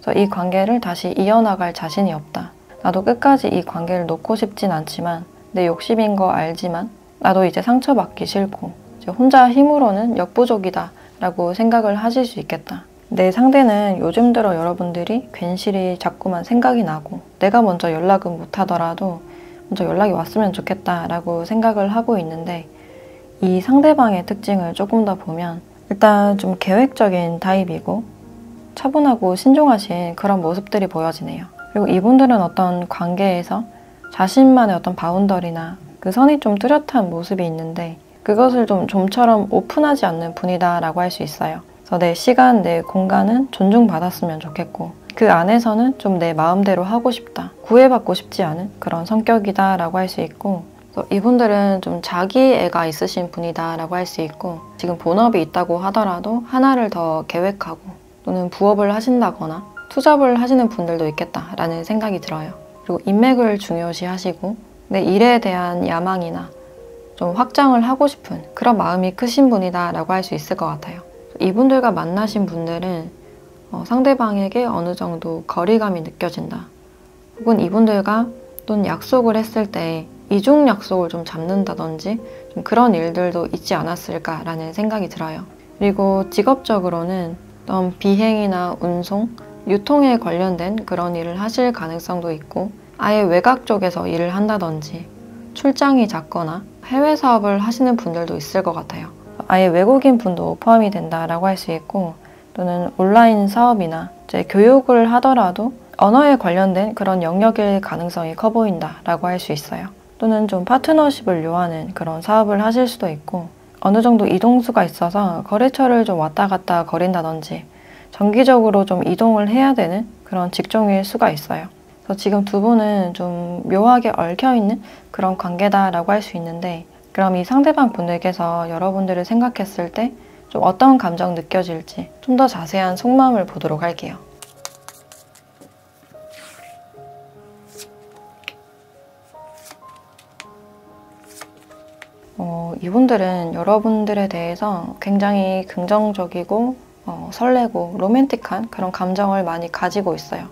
그래서 이 관계를 다시 이어나갈 자신이 없다. 나도 끝까지 이 관계를 놓고 싶진 않지만 내 욕심인 거 알지만 나도 이제 상처받기 싫고 이제 혼자 힘으로는 역부족이다 라고 생각을 하실 수 있겠다. 내 상대는 요즘 들어 여러분들이 괜시리 자꾸만 생각이 나고 내가 먼저 연락은 못하더라도 먼저 연락이 왔으면 좋겠다라고 생각을 하고 있는데 이 상대방의 특징을 조금 더 보면 일단 좀 계획적인 타입이고 차분하고 신중하신 그런 모습들이 보여지네요. 그리고 이분들은 어떤 관계에서 자신만의 어떤 바운더리나 그 선이 좀 뚜렷한 모습이 있는데 그것을 좀처럼 오픈하지 않는 분이다라고 할 수 있어요. 그래서 내 시간, 내 공간은 존중받았으면 좋겠고 그 안에서는 좀 내 마음대로 하고 싶다. 구애받고 싶지 않은 그런 성격이다라고 할 수 있고 이분들은 좀 자기애가 있으신 분이다라고 할 수 있고 지금 본업이 있다고 하더라도 하나를 더 계획하고 또는 부업을 하신다거나 투잡을 하시는 분들도 있겠다라는 생각이 들어요. 그리고 인맥을 중요시 하시고 내 일에 대한 야망이나 좀 확장을 하고 싶은 그런 마음이 크신 분이다라고 할 수 있을 것 같아요. 이분들과 만나신 분들은 상대방에게 어느 정도 거리감이 느껴진다. 혹은 이분들과 또는 약속을 했을 때 이중 약속을 좀 잡는다든지 좀 그런 일들도 있지 않았을까라는 생각이 들어요. 그리고 직업적으로는 어떤 비행이나 운송, 유통에 관련된 그런 일을 하실 가능성도 있고, 아예 외곽 쪽에서 일을 한다든지 출장이 잦거나 해외 사업을 하시는 분들도 있을 것 같아요. 아예 외국인 분도 포함이 된다라고 할 수 있고, 또는 온라인 사업이나 이제 교육을 하더라도 언어에 관련된 그런 영역일 가능성이 커 보인다라고 할 수 있어요. 또는 좀 파트너십을 요하는 그런 사업을 하실 수도 있고, 어느 정도 이동수가 있어서 거래처를 좀 왔다 갔다 거린다든지 정기적으로 좀 이동을 해야 되는 그런 직종일 수가 있어요. 그래서 지금 두 분은 좀 묘하게 얽혀있는 그런 관계다라고 할 수 있는데, 그럼 이 상대방 분들께서 여러분들을 생각했을 때 좀 어떤 감정 느껴질지 좀 더 자세한 속마음을 보도록 할게요. 이분들은 여러분들에 대해서 굉장히 긍정적이고 설레고 로맨틱한 그런 감정을 많이 가지고 있어요.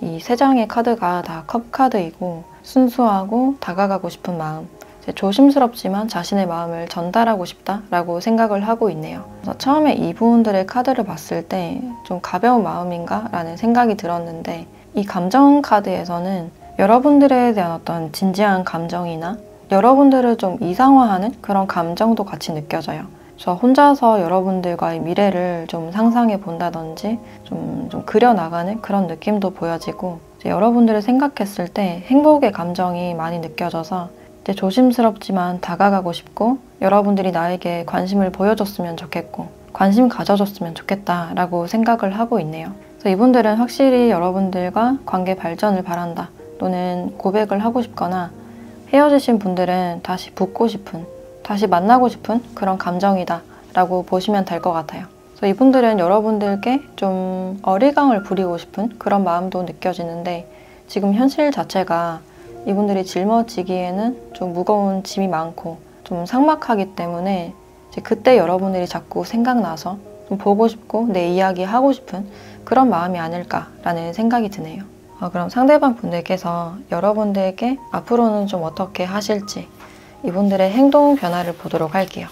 이 세 장의 카드가 다 컵 카드이고, 순수하고 다가가고 싶은 마음, 조심스럽지만 자신의 마음을 전달하고 싶다라고 생각을 하고 있네요. 그래서 처음에 이분들의 카드를 봤을 때 좀 가벼운 마음인가? 라는 생각이 들었는데, 이 감정 카드에서는 여러분들에 대한 어떤 진지한 감정이나 여러분들을 좀 이상화하는 그런 감정도 같이 느껴져요. 그래서 혼자서 여러분들과의 미래를 좀 상상해 본다든지 좀 그려나가는 그런 느낌도 보여지고, 여러분들을 생각했을 때 행복의 감정이 많이 느껴져서 이제 조심스럽지만 다가가고 싶고, 여러분들이 나에게 관심을 보여줬으면 좋겠고 관심 가져줬으면 좋겠다라고 생각을 하고 있네요. 그래서 이분들은 확실히 여러분들과 관계 발전을 바란다, 또는 고백을 하고 싶거나 헤어지신 분들은 다시 붙고 싶은, 다시 만나고 싶은 그런 감정이다 라고 보시면 될 것 같아요. 그래서 이분들은 여러분들께 좀 어리광을 부리고 싶은 그런 마음도 느껴지는데, 지금 현실 자체가 이분들이 짊어지기에는 좀 무거운 짐이 많고 좀 삭막하기 때문에 이제 그때 여러분들이 자꾸 생각나서 좀 보고 싶고 내 이야기 하고 싶은 그런 마음이 아닐까라는 생각이 드네요. 그럼 상대방 분들께서 여러분들에게 앞으로는 좀 어떻게 하실지 이분들의 행동 변화를 보도록 할게요.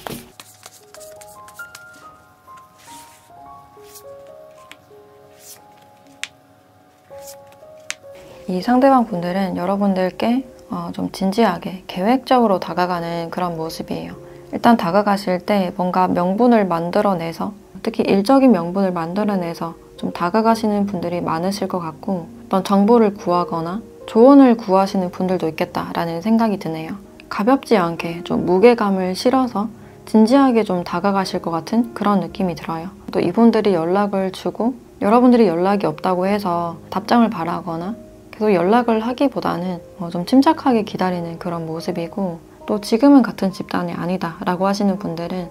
이 상대방 분들은 여러분들께 좀 진지하게 계획적으로 다가가는 그런 모습이에요. 일단 다가가실 때 뭔가 명분을 만들어내서, 특히 일적인 명분을 만들어내서 좀 다가가시는 분들이 많으실 것 같고, 어떤 정보를 구하거나 조언을 구하시는 분들도 있겠다라는 생각이 드네요. 가볍지 않게 좀 무게감을 실어서 진지하게 좀 다가가실 것 같은 그런 느낌이 들어요. 또 이분들이 연락을 주고 여러분들이 연락이 없다고 해서 답장을 바라거나 계속 연락을 하기보다는 좀 침착하게 기다리는 그런 모습이고, 또 지금은 같은 집단이 아니다 라고 하시는 분들은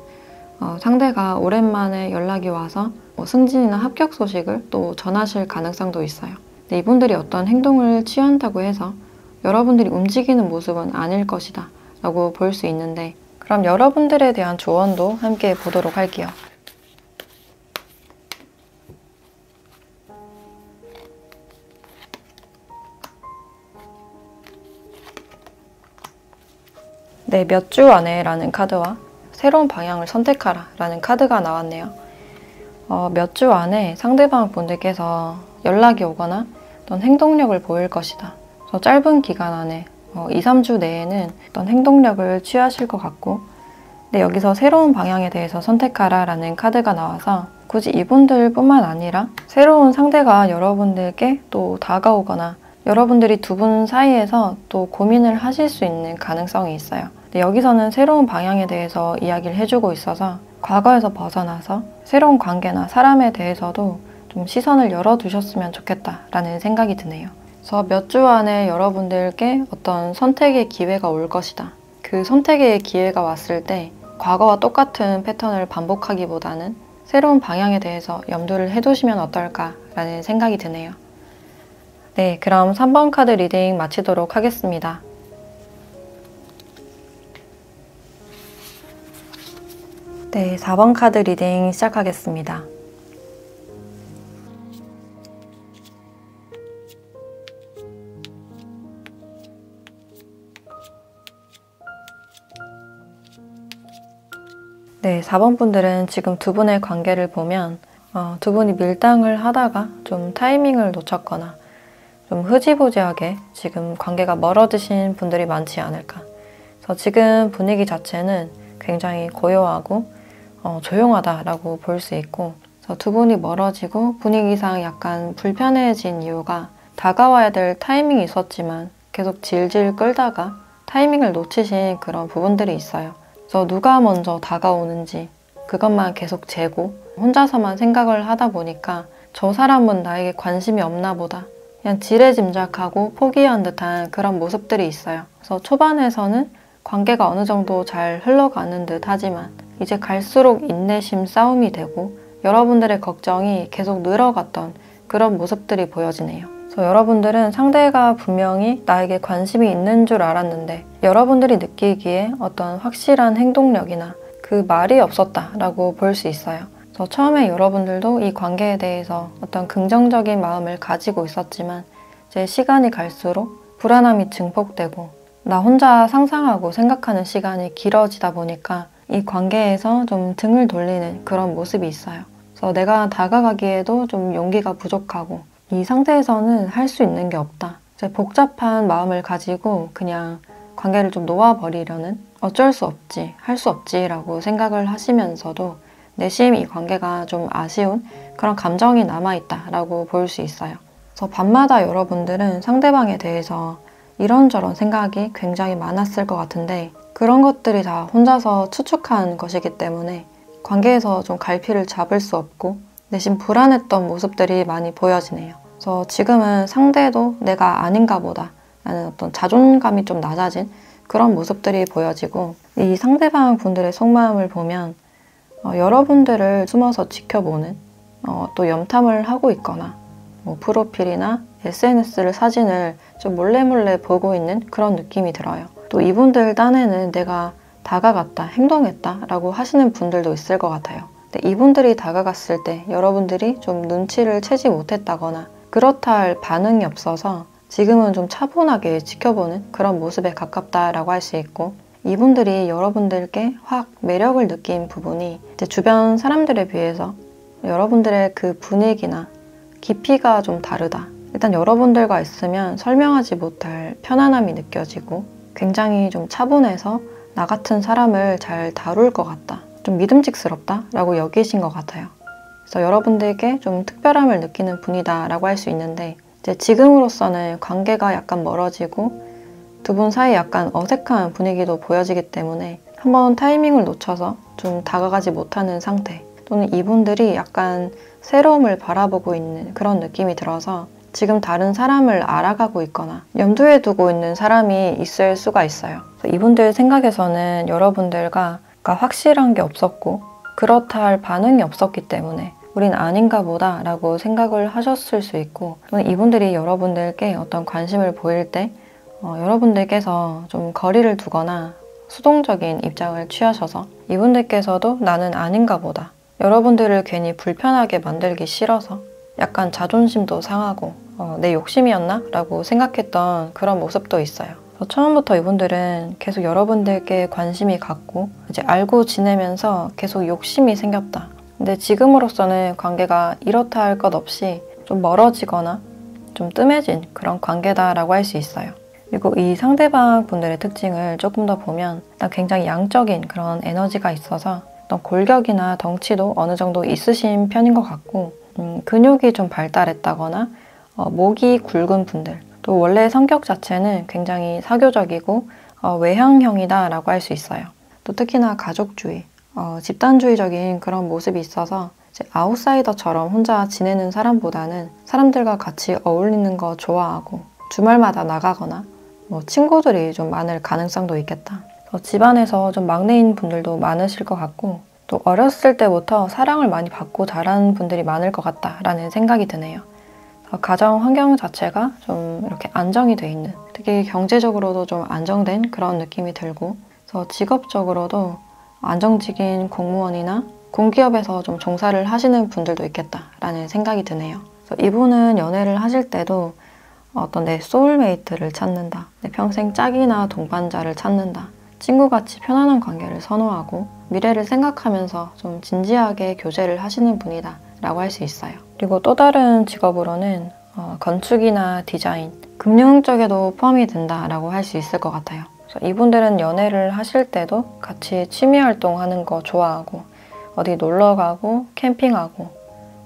상대가 오랜만에 연락이 와서 승진이나 합격 소식을 또 전하실 가능성도 있어요. 근데 이분들이 어떤 행동을 취한다고 해서 여러분들이 움직이는 모습은 아닐 것이다 라고 볼 수 있는데, 그럼 여러분들에 대한 조언도 함께 보도록 할게요. 네, 몇 주 안에 라는 카드와 새로운 방향을 선택하라 라는 카드가 나왔네요. 몇 주 안에 상대방 분들께서 연락이 오거나 어떤 행동력을 보일 것이다. 그래서 짧은 기간 안에 2, 3주 내에는 어떤 행동력을 취하실 것 같고, 근데 여기서 새로운 방향에 대해서 선택하라 라는 카드가 나와서 굳이 이분들 뿐만 아니라 새로운 상대가 여러분들께 또 다가오거나 여러분들이 두 분 사이에서 또 고민을 하실 수 있는 가능성이 있어요. 근데 여기서는 새로운 방향에 대해서 이야기를 해주고 있어서 과거에서 벗어나서 새로운 관계나 사람에 대해서도 좀 시선을 열어두셨으면 좋겠다라는 생각이 드네요. 그래서 몇 주 안에 여러분들께 어떤 선택의 기회가 올 것이다. 그 선택의 기회가 왔을 때 과거와 똑같은 패턴을 반복하기보다는 새로운 방향에 대해서 염두를 해두시면 어떨까라는 생각이 드네요. 네, 그럼 3번 카드 리딩 마치도록 하겠습니다. 네, 4번 카드 리딩 시작하겠습니다. 네, 4번 분들은 지금 두 분의 관계를 보면 두 분이 밀당을 하다가 좀 타이밍을 놓쳤거나 좀 흐지부지하게 지금 관계가 멀어지신 분들이 많지 않을까. 그래서 지금 분위기 자체는 굉장히 고요하고 조용하다라고 볼 수 있고, 그래서 두 분이 멀어지고 분위기상 약간 불편해진 이유가 다가와야 될 타이밍이 있었지만 계속 질질 끌다가 타이밍을 놓치신 그런 부분들이 있어요. 그래서 누가 먼저 다가오는지 그것만 계속 재고 혼자서만 생각을 하다 보니까 저 사람은 나에게 관심이 없나 보다, 그냥 지레짐작하고 포기한 듯한 그런 모습들이 있어요. 그래서 초반에서는 관계가 어느 정도 잘 흘러가는 듯 하지만 이제 갈수록 인내심 싸움이 되고 여러분들의 걱정이 계속 늘어갔던 그런 모습들이 보여지네요. 그래서 여러분들은 상대가 분명히 나에게 관심이 있는 줄 알았는데 여러분들이 느끼기에 어떤 확실한 행동력이나 그 말이 없었다라고 볼 수 있어요. 그래서 처음에 여러분들도 이 관계에 대해서 어떤 긍정적인 마음을 가지고 있었지만 이제 시간이 갈수록 불안함이 증폭되고 나 혼자 상상하고 생각하는 시간이 길어지다 보니까 이 관계에서 좀 등을 돌리는 그런 모습이 있어요. 그래서 내가 다가가기에도 좀 용기가 부족하고 이 상태에서는 할 수 있는 게 없다. 이제 복잡한 마음을 가지고 그냥 관계를 좀 놓아버리려는, 어쩔 수 없지, 할 수 없지라고 생각을 하시면서도 내심 이 관계가 좀 아쉬운 그런 감정이 남아있다라고 볼 수 있어요. 그래서 밤마다 여러분들은 상대방에 대해서 이런저런 생각이 굉장히 많았을 것 같은데 그런 것들이 다 혼자서 추측한 것이기 때문에 관계에서 좀 갈피를 잡을 수 없고 내심 불안했던 모습들이 많이 보여지네요. 그래서 지금은 상대도 내가 아닌가 보다 라는 어떤 자존감이 좀 낮아진 그런 모습들이 보여지고, 이 상대방 분들의 속마음을 보면 여러분들을 숨어서 지켜보는, 또 염탐을 하고 있거나 뭐 프로필이나 SNS를 사진을 좀 몰래 보고 있는 그런 느낌이 들어요. 또 이분들 딴에는 내가 다가갔다, 행동했다 라고 하시는 분들도 있을 것 같아요. 근데 이분들이 다가갔을 때 여러분들이 좀 눈치를 채지 못했다거나 그렇다 할 반응이 없어서 지금은 좀 차분하게 지켜보는 그런 모습에 가깝다라고 할 수 있고, 이분들이 여러분들께 확 매력을 느낀 부분이 이제 주변 사람들에 비해서 여러분들의 그 분위기나 깊이가 좀 다르다. 일단 여러분들과 있으면 설명하지 못할 편안함이 느껴지고 굉장히 좀 차분해서 나 같은 사람을 잘 다룰 것 같다, 좀 믿음직스럽다 라고 여기신 것 같아요. 그래서 여러분들께 좀 특별함을 느끼는 분이다 라고 할 수 있는데, 이제 지금으로서는 관계가 약간 멀어지고 두 분 사이에 약간 어색한 분위기도 보여지기 때문에 한번 타이밍을 놓쳐서 좀 다가가지 못하는 상태, 또는 이분들이 약간 새로움을 바라보고 있는 그런 느낌이 들어서 지금 다른 사람을 알아가고 있거나 염두에 두고 있는 사람이 있을 수가 있어요. 이분들 생각에서는 여러분들과 확실한 게 없었고 그렇다 할 반응이 없었기 때문에 우린 아닌가 보다 라고 생각을 하셨을 수 있고, 또는 이분들이 여러분들께 어떤 관심을 보일 때 여러분들께서 좀 거리를 두거나 수동적인 입장을 취하셔서 이분들께서도 나는 아닌가 보다, 여러분들을 괜히 불편하게 만들기 싫어서 약간 자존심도 상하고 내 욕심이었나? 라고 생각했던 그런 모습도 있어요. 처음부터 이분들은 계속 여러분들께 관심이 갔고 이제 알고 지내면서 계속 욕심이 생겼다. 근데 지금으로서는 관계가 이렇다 할 것 없이 좀 멀어지거나 좀 뜸해진 그런 관계다라고 할 수 있어요. 그리고 이 상대방 분들의 특징을 조금 더 보면 일단 굉장히 양적인 그런 에너지가 있어서 어떤 골격이나 덩치도 어느 정도 있으신 편인 것 같고, 근육이 좀 발달했다거나 목이 굵은 분들, 또 원래 성격 자체는 굉장히 사교적이고 외향형이다 라고 할 수 있어요. 또 특히나 가족주의, 집단주의적인 그런 모습이 있어서 이제 아웃사이더처럼 혼자 지내는 사람보다는 사람들과 같이 어울리는 거 좋아하고 주말마다 나가거나 뭐 친구들이 좀 많을 가능성도 있겠다. 집안에서 좀 막내인 분들도 많으실 것 같고, 또 어렸을 때부터 사랑을 많이 받고 자란 분들이 많을 것 같다라는 생각이 드네요. 가정 환경 자체가 좀 이렇게 안정이 돼 있는, 특히 경제적으로도 좀 안정된 그런 느낌이 들고, 그래서 직업적으로도 안정적인 공무원이나 공기업에서 좀 종사를 하시는 분들도 있겠다라는 생각이 드네요. 그래서 이분은 연애를 하실 때도 어떤 내 소울메이트를 찾는다, 내 평생 짝이나 동반자를 찾는다, 친구같이 편안한 관계를 선호하고 미래를 생각하면서 좀 진지하게 교제를 하시는 분이다 라고 할 수 있어요. 그리고 또 다른 직업으로는 건축이나 디자인, 금융 쪽에도 포함이 된다라고 할 수 있을 것 같아요. 그래서 이분들은 연애를 하실 때도 같이 취미 활동하는 거 좋아하고 어디 놀러 가고 캠핑하고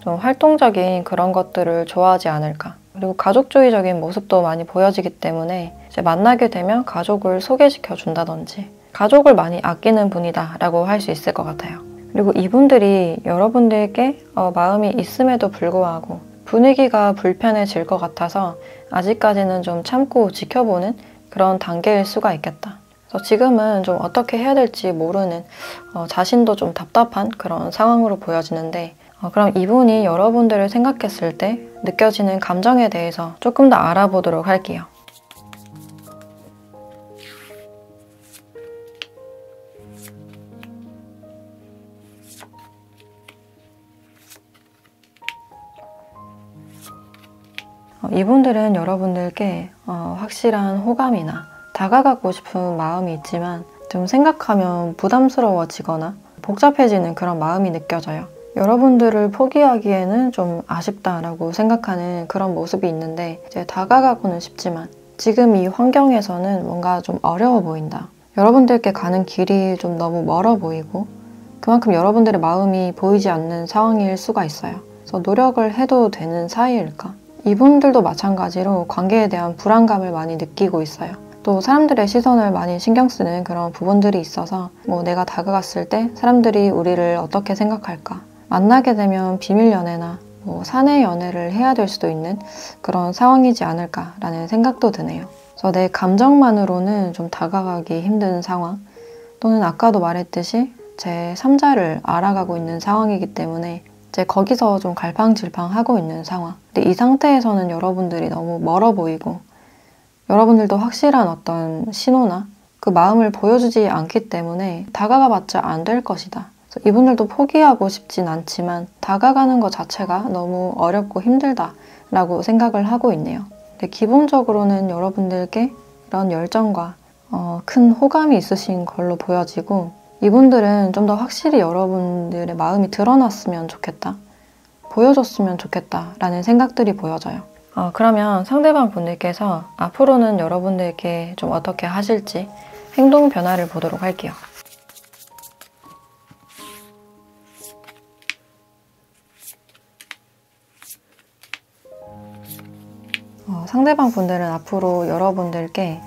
좀 활동적인 그런 것들을 좋아하지 않을까. 그리고 가족주의적인 모습도 많이 보여지기 때문에 이제 만나게 되면 가족을 소개시켜 준다든지 가족을 많이 아끼는 분이다 라고 할 수 있을 것 같아요. 그리고 이분들이 여러분들께 마음이 있음에도 불구하고 분위기가 불편해질 것 같아서 아직까지는 좀 참고 지켜보는 그런 단계일 수가 있겠다. 그래서 지금은 좀 어떻게 해야 될지 모르는 자신도 좀 답답한 그런 상황으로 보여지는데 그럼 이분이 여러분들을 생각했을 때 느껴지는 감정에 대해서 조금 더 알아보도록 할게요. 이분들은 여러분들께 확실한 호감이나 다가가고 싶은 마음이 있지만 좀 생각하면 부담스러워지거나 복잡해지는 그런 마음이 느껴져요. 여러분들을 포기하기에는 좀 아쉽다라고 생각하는 그런 모습이 있는데 이제 다가가고는 싶지만 지금 이 환경에서는 뭔가 좀 어려워 보인다. 여러분들께 가는 길이 좀 너무 멀어 보이고 그만큼 여러분들의 마음이 보이지 않는 상황일 수가 있어요. 그래서 노력을 해도 되는 사이일까? 이분들도 마찬가지로 관계에 대한 불안감을 많이 느끼고 있어요. 또 사람들의 시선을 많이 신경 쓰는 그런 부분들이 있어서 내가 다가갔을 때 사람들이 우리를 어떻게 생각할까? 만나게 되면 비밀 연애나 사내 연애를 해야 될 수도 있는 그런 상황이지 않을까라는 생각도 드네요. 그래서 내 감정만으로는 좀 다가가기 힘든 상황 또는 아까도 말했듯이 제 3자를 알아가고 있는 상황이기 때문에 이제 거기서 좀 갈팡질팡하고 있는 상황. 근데 이 상태에서는 여러분들이 너무 멀어 보이고 여러분들도 확실한 어떤 신호나 그 마음을 보여주지 않기 때문에 다가가봤자 안 될 것이다. 그래서 이분들도 포기하고 싶진 않지만 다가가는 것 자체가 너무 어렵고 힘들다라고 생각을 하고 있네요. 근데 기본적으로는 여러분들께 이런 열정과 큰 호감이 있으신 걸로 보여지고 이분들은 좀 더 확실히 여러분들의 마음이 드러났으면 좋겠다. 보여줬으면 좋겠다 라는 생각들이 보여져요. 그러면 상대방 분들께서 앞으로는 여러분들께 좀 어떻게 하실지 행동 변화를 보도록 할게요. 상대방 분들은 앞으로 여러분들께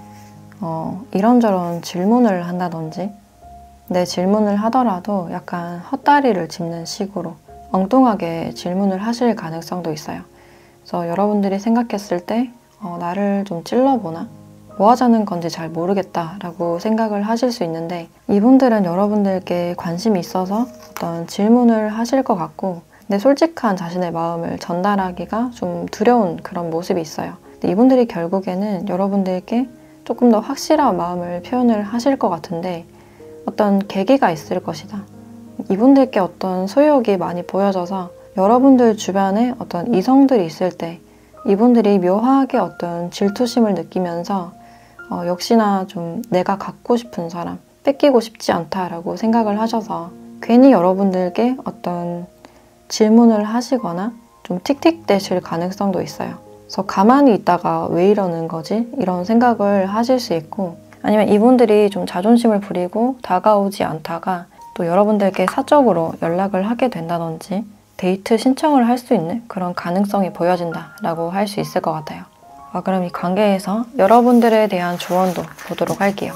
이런저런 질문을 한다든지 내 질문을 하더라도 약간 헛다리를 짚는 식으로 엉뚱하게 질문을 하실 가능성도 있어요. 그래서 여러분들이 생각했을 때 나를 좀 찔러보나? 뭐 하자는 건지 잘 모르겠다라고 생각을 하실 수 있는데 이분들은 여러분들께 관심이 있어서 어떤 질문을 하실 것 같고 근데 솔직한 자신의 마음을 전달하기가 좀 두려운 그런 모습이 있어요. 근데 이분들이 결국에는 여러분들께 조금 더 확실한 마음을 표현을 하실 것 같은데 어떤 계기가 있을 것이다. 이분들께 어떤 소유욕이 많이 보여져서 여러분들 주변에 어떤 이성들이 있을 때 이분들이 묘하게 어떤 질투심을 느끼면서 역시나 좀 내가 갖고 싶은 사람, 뺏기고 싶지 않다라고 생각을 하셔서 괜히 여러분들께 어떤 질문을 하시거나 좀 틱틱대실 가능성도 있어요. 그래서 가만히 있다가 왜 이러는 거지? 이런 생각을 하실 수 있고 아니면 이분들이 좀 자존심을 부리고 다가오지 않다가 또 여러분들께 사적으로 연락을 하게 된다든지 데이트 신청을 할 수 있는 그런 가능성이 보여진다라고 할 수 있을 것 같아요. 그럼 이 관계에서 여러분들에 대한 조언도 보도록 할게요.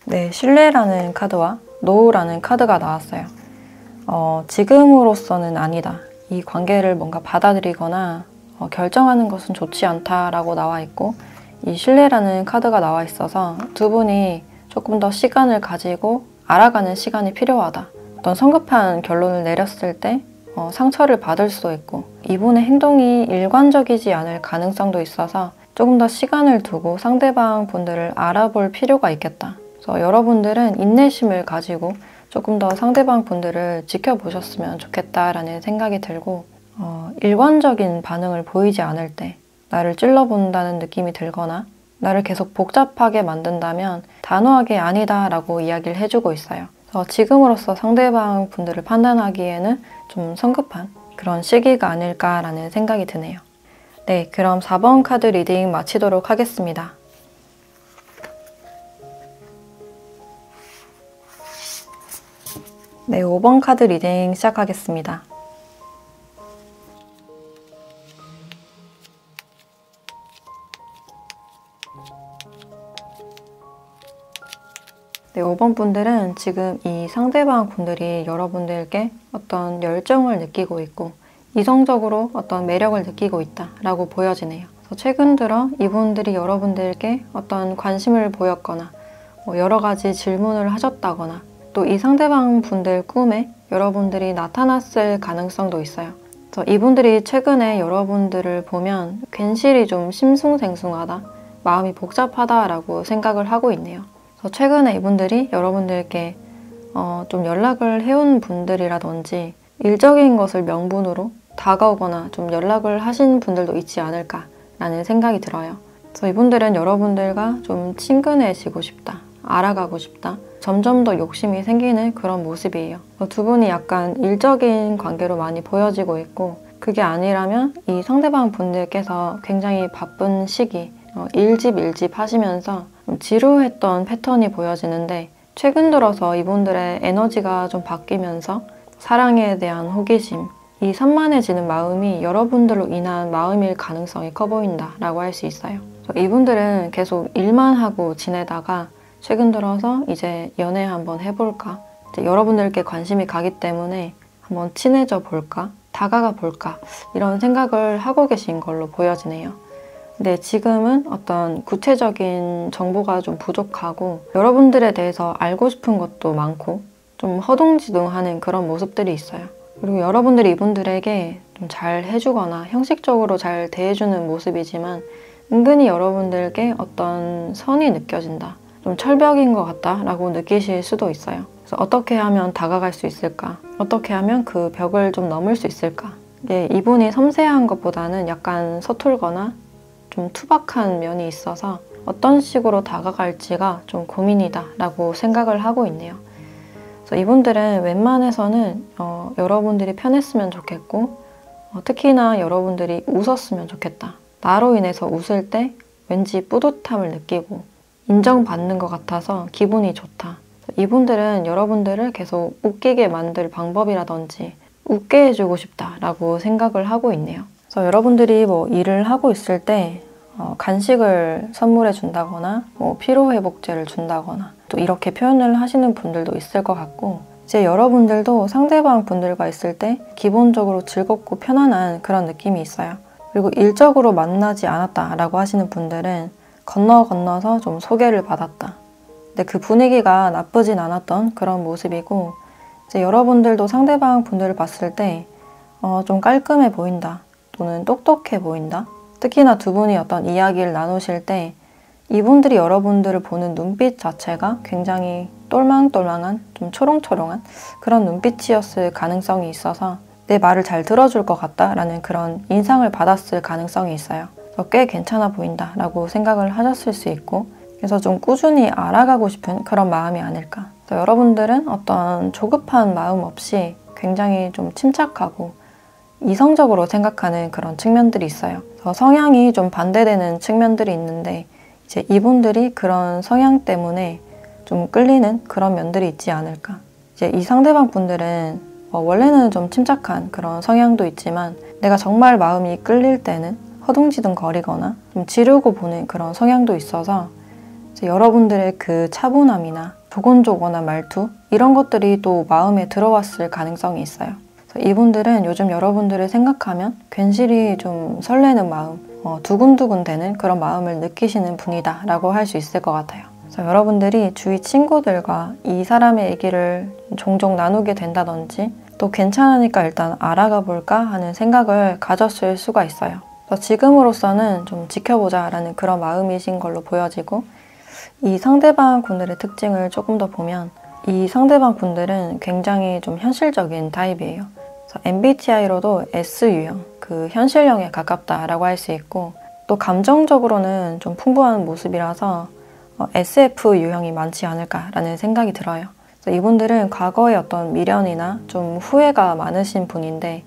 네, 신뢰라는 카드와 노우라는 카드가 나왔어요. 지금으로서는 아니다. 이 관계를 뭔가 받아들이거나 결정하는 것은 좋지 않다라고 나와 있고 이 신뢰라는 카드가 나와 있어서 두 분이 조금 더 시간을 가지고 알아가는 시간이 필요하다. 어떤 성급한 결론을 내렸을 때 상처를 받을 수도 있고 이분의 행동이 일관적이지 않을 가능성도 있어서 조금 더 시간을 두고 상대방 분들을 알아볼 필요가 있겠다. 그래서 여러분들은 인내심을 가지고 조금 더 상대방 분들을 지켜보셨으면 좋겠다라는 생각이 들고 일관적인 반응을 보이지 않을 때 나를 찔러본다는 느낌이 들거나 나를 계속 복잡하게 만든다면 단호하게 아니다 라고 이야기를 해주고 있어요. 그래서 지금으로서 상대방 분들을 판단하기에는 좀 성급한 그런 시기가 아닐까라는 생각이 드네요. 네, 그럼 4번 카드 리딩 마치도록 하겠습니다. 네, 5번 카드 리딩 시작하겠습니다. 네, 5번 분들은 지금 이 상대방 분들이 여러분들께 어떤 열정을 느끼고 있고 이성적으로 어떤 매력을 느끼고 있다라고 보여지네요. 그래서 최근 들어 이분들이 여러분들께 어떤 관심을 보였거나 여러 가지 질문을 하셨다거나 또 이 상대방 분들 꿈에 여러분들이 나타났을 가능성도 있어요. 그래서 이분들이 최근에 여러분들을 보면 괜시리 좀 심숭생숭하다, 마음이 복잡하다라고 생각을 하고 있네요. 그래서 최근에 이분들이 여러분들께 좀 연락을 해온 분들이라든지 일적인 것을 명분으로 다가오거나 좀 연락을 하신 분들도 있지 않을까라는 생각이 들어요. 그래서 이분들은 여러분들과 좀 친근해지고 싶다, 알아가고 싶다, 점점 더 욕심이 생기는 그런 모습이에요. 두 분이 약간 일적인 관계로 많이 보여지고 있고 그게 아니라면 이 상대방 분들께서 굉장히 바쁜 시기 일집 하시면서 지루했던 패턴이 보여지는데 최근 들어서 이분들의 에너지가 좀 바뀌면서 사랑에 대한 호기심, 이 산만해지는 마음이 여러분들로 인한 마음일 가능성이 커 보인다라고 할 수 있어요. 이분들은 계속 일만 하고 지내다가 최근 들어서 이제 연애 한번 해볼까? 이제 여러분들께 관심이 가기 때문에 한번 친해져 볼까? 다가가 볼까? 이런 생각을 하고 계신 걸로 보여지네요. 근데 지금은 어떤 구체적인 정보가 좀 부족하고 여러분들에 대해서 알고 싶은 것도 많고 좀 허둥지둥하는 그런 모습들이 있어요. 그리고 여러분들이 이분들에게 좀 잘 해주거나 형식적으로 잘 대해주는 모습이지만 은근히 여러분들께 어떤 선이 느껴진다, 좀 철벽인 것 같다 라고 느끼실 수도 있어요. 그래서 어떻게 하면 다가갈 수 있을까? 어떻게 하면 그 벽을 좀 넘을 수 있을까? 이분이 섬세한 것보다는 약간 서툴거나 좀 투박한 면이 있어서 어떤 식으로 다가갈지가 좀 고민이다 라고 생각을 하고 있네요. 그래서 이분들은 웬만해서는 여러분들이 편했으면 좋겠고 특히나 여러분들이 웃었으면 좋겠다. 나로 인해서 웃을 때 왠지 뿌듯함을 느끼고 인정받는 것 같아서 기분이 좋다. 이분들은 여러분들을 계속 웃기게 만들 방법이라든지 웃게 해주고 싶다라고 생각을 하고 있네요. 그래서 여러분들이 일을 하고 있을 때 간식을 선물해 준다거나 피로회복제를 준다거나 또 이렇게 표현을 하시는 분들도 있을 것 같고 이제 여러분들도 상대방 분들과 있을 때 기본적으로 즐겁고 편안한 그런 느낌이 있어요. 그리고 일적으로 만나지 않았다라고 하시는 분들은 건너서 좀 소개를 받았다. 근데 그 분위기가 나쁘진 않았던 그런 모습이고 이제 여러분들도 상대방 분들을 봤을 때 좀 깔끔해 보인다 또는 똑똑해 보인다. 특히나 두 분이 어떤 이야기를 나누실 때 이분들이 여러분들을 보는 눈빛 자체가 굉장히 똘망똘망한 좀 초롱초롱한 그런 눈빛이었을 가능성이 있어서 내 말을 잘 들어줄 것 같다라는 그런 인상을 받았을 가능성이 있어요. 꽤 괜찮아 보인다 라고 생각을 하셨을 수 있고 그래서 좀 꾸준히 알아가고 싶은 그런 마음이 아닐까. 여러분들은 어떤 조급한 마음 없이 굉장히 좀 침착하고 이성적으로 생각하는 그런 측면들이 있어요. 성향이 좀 반대되는 측면들이 있는데 이제 이분들이 그런 성향 때문에 좀 끌리는 그런 면들이 있지 않을까. 이제 이 상대방 분들은 원래는 좀 침착한 그런 성향도 있지만 내가 정말 마음이 끌릴 때는 허둥지둥 거리거나 좀 지르고 보는 그런 성향도 있어서 이제 여러분들의 그 차분함이나 조곤조곤한 말투 이런 것들이 또 마음에 들어왔을 가능성이 있어요. 그래서 이분들은 요즘 여러분들을 생각하면 괜시리 좀 설레는 마음, 두근두근 되는 그런 마음을 느끼시는 분이다 라고 할 수 있을 것 같아요. 그래서 여러분들이 주위 친구들과 이 사람의 얘기를 종종 나누게 된다든지 또 괜찮으니까 일단 알아가 볼까 하는 생각을 가졌을 수가 있어요. 그래서 지금으로서는 좀 지켜보자 라는 그런 마음이신 걸로 보여지고 이 상대방 분들의 특징을 조금 더 보면 이 상대방 분들은 굉장히 좀 현실적인 타입이에요. 그래서 MBTI로도 S유형, 그 현실형에 가깝다라고 할 수 있고 또 감정적으로는 좀 풍부한 모습이라서 SF 유형이 많지 않을까라는 생각이 들어요. 그래서 이분들은 과거의 어떤 미련이나 좀 후회가 많으신 분인데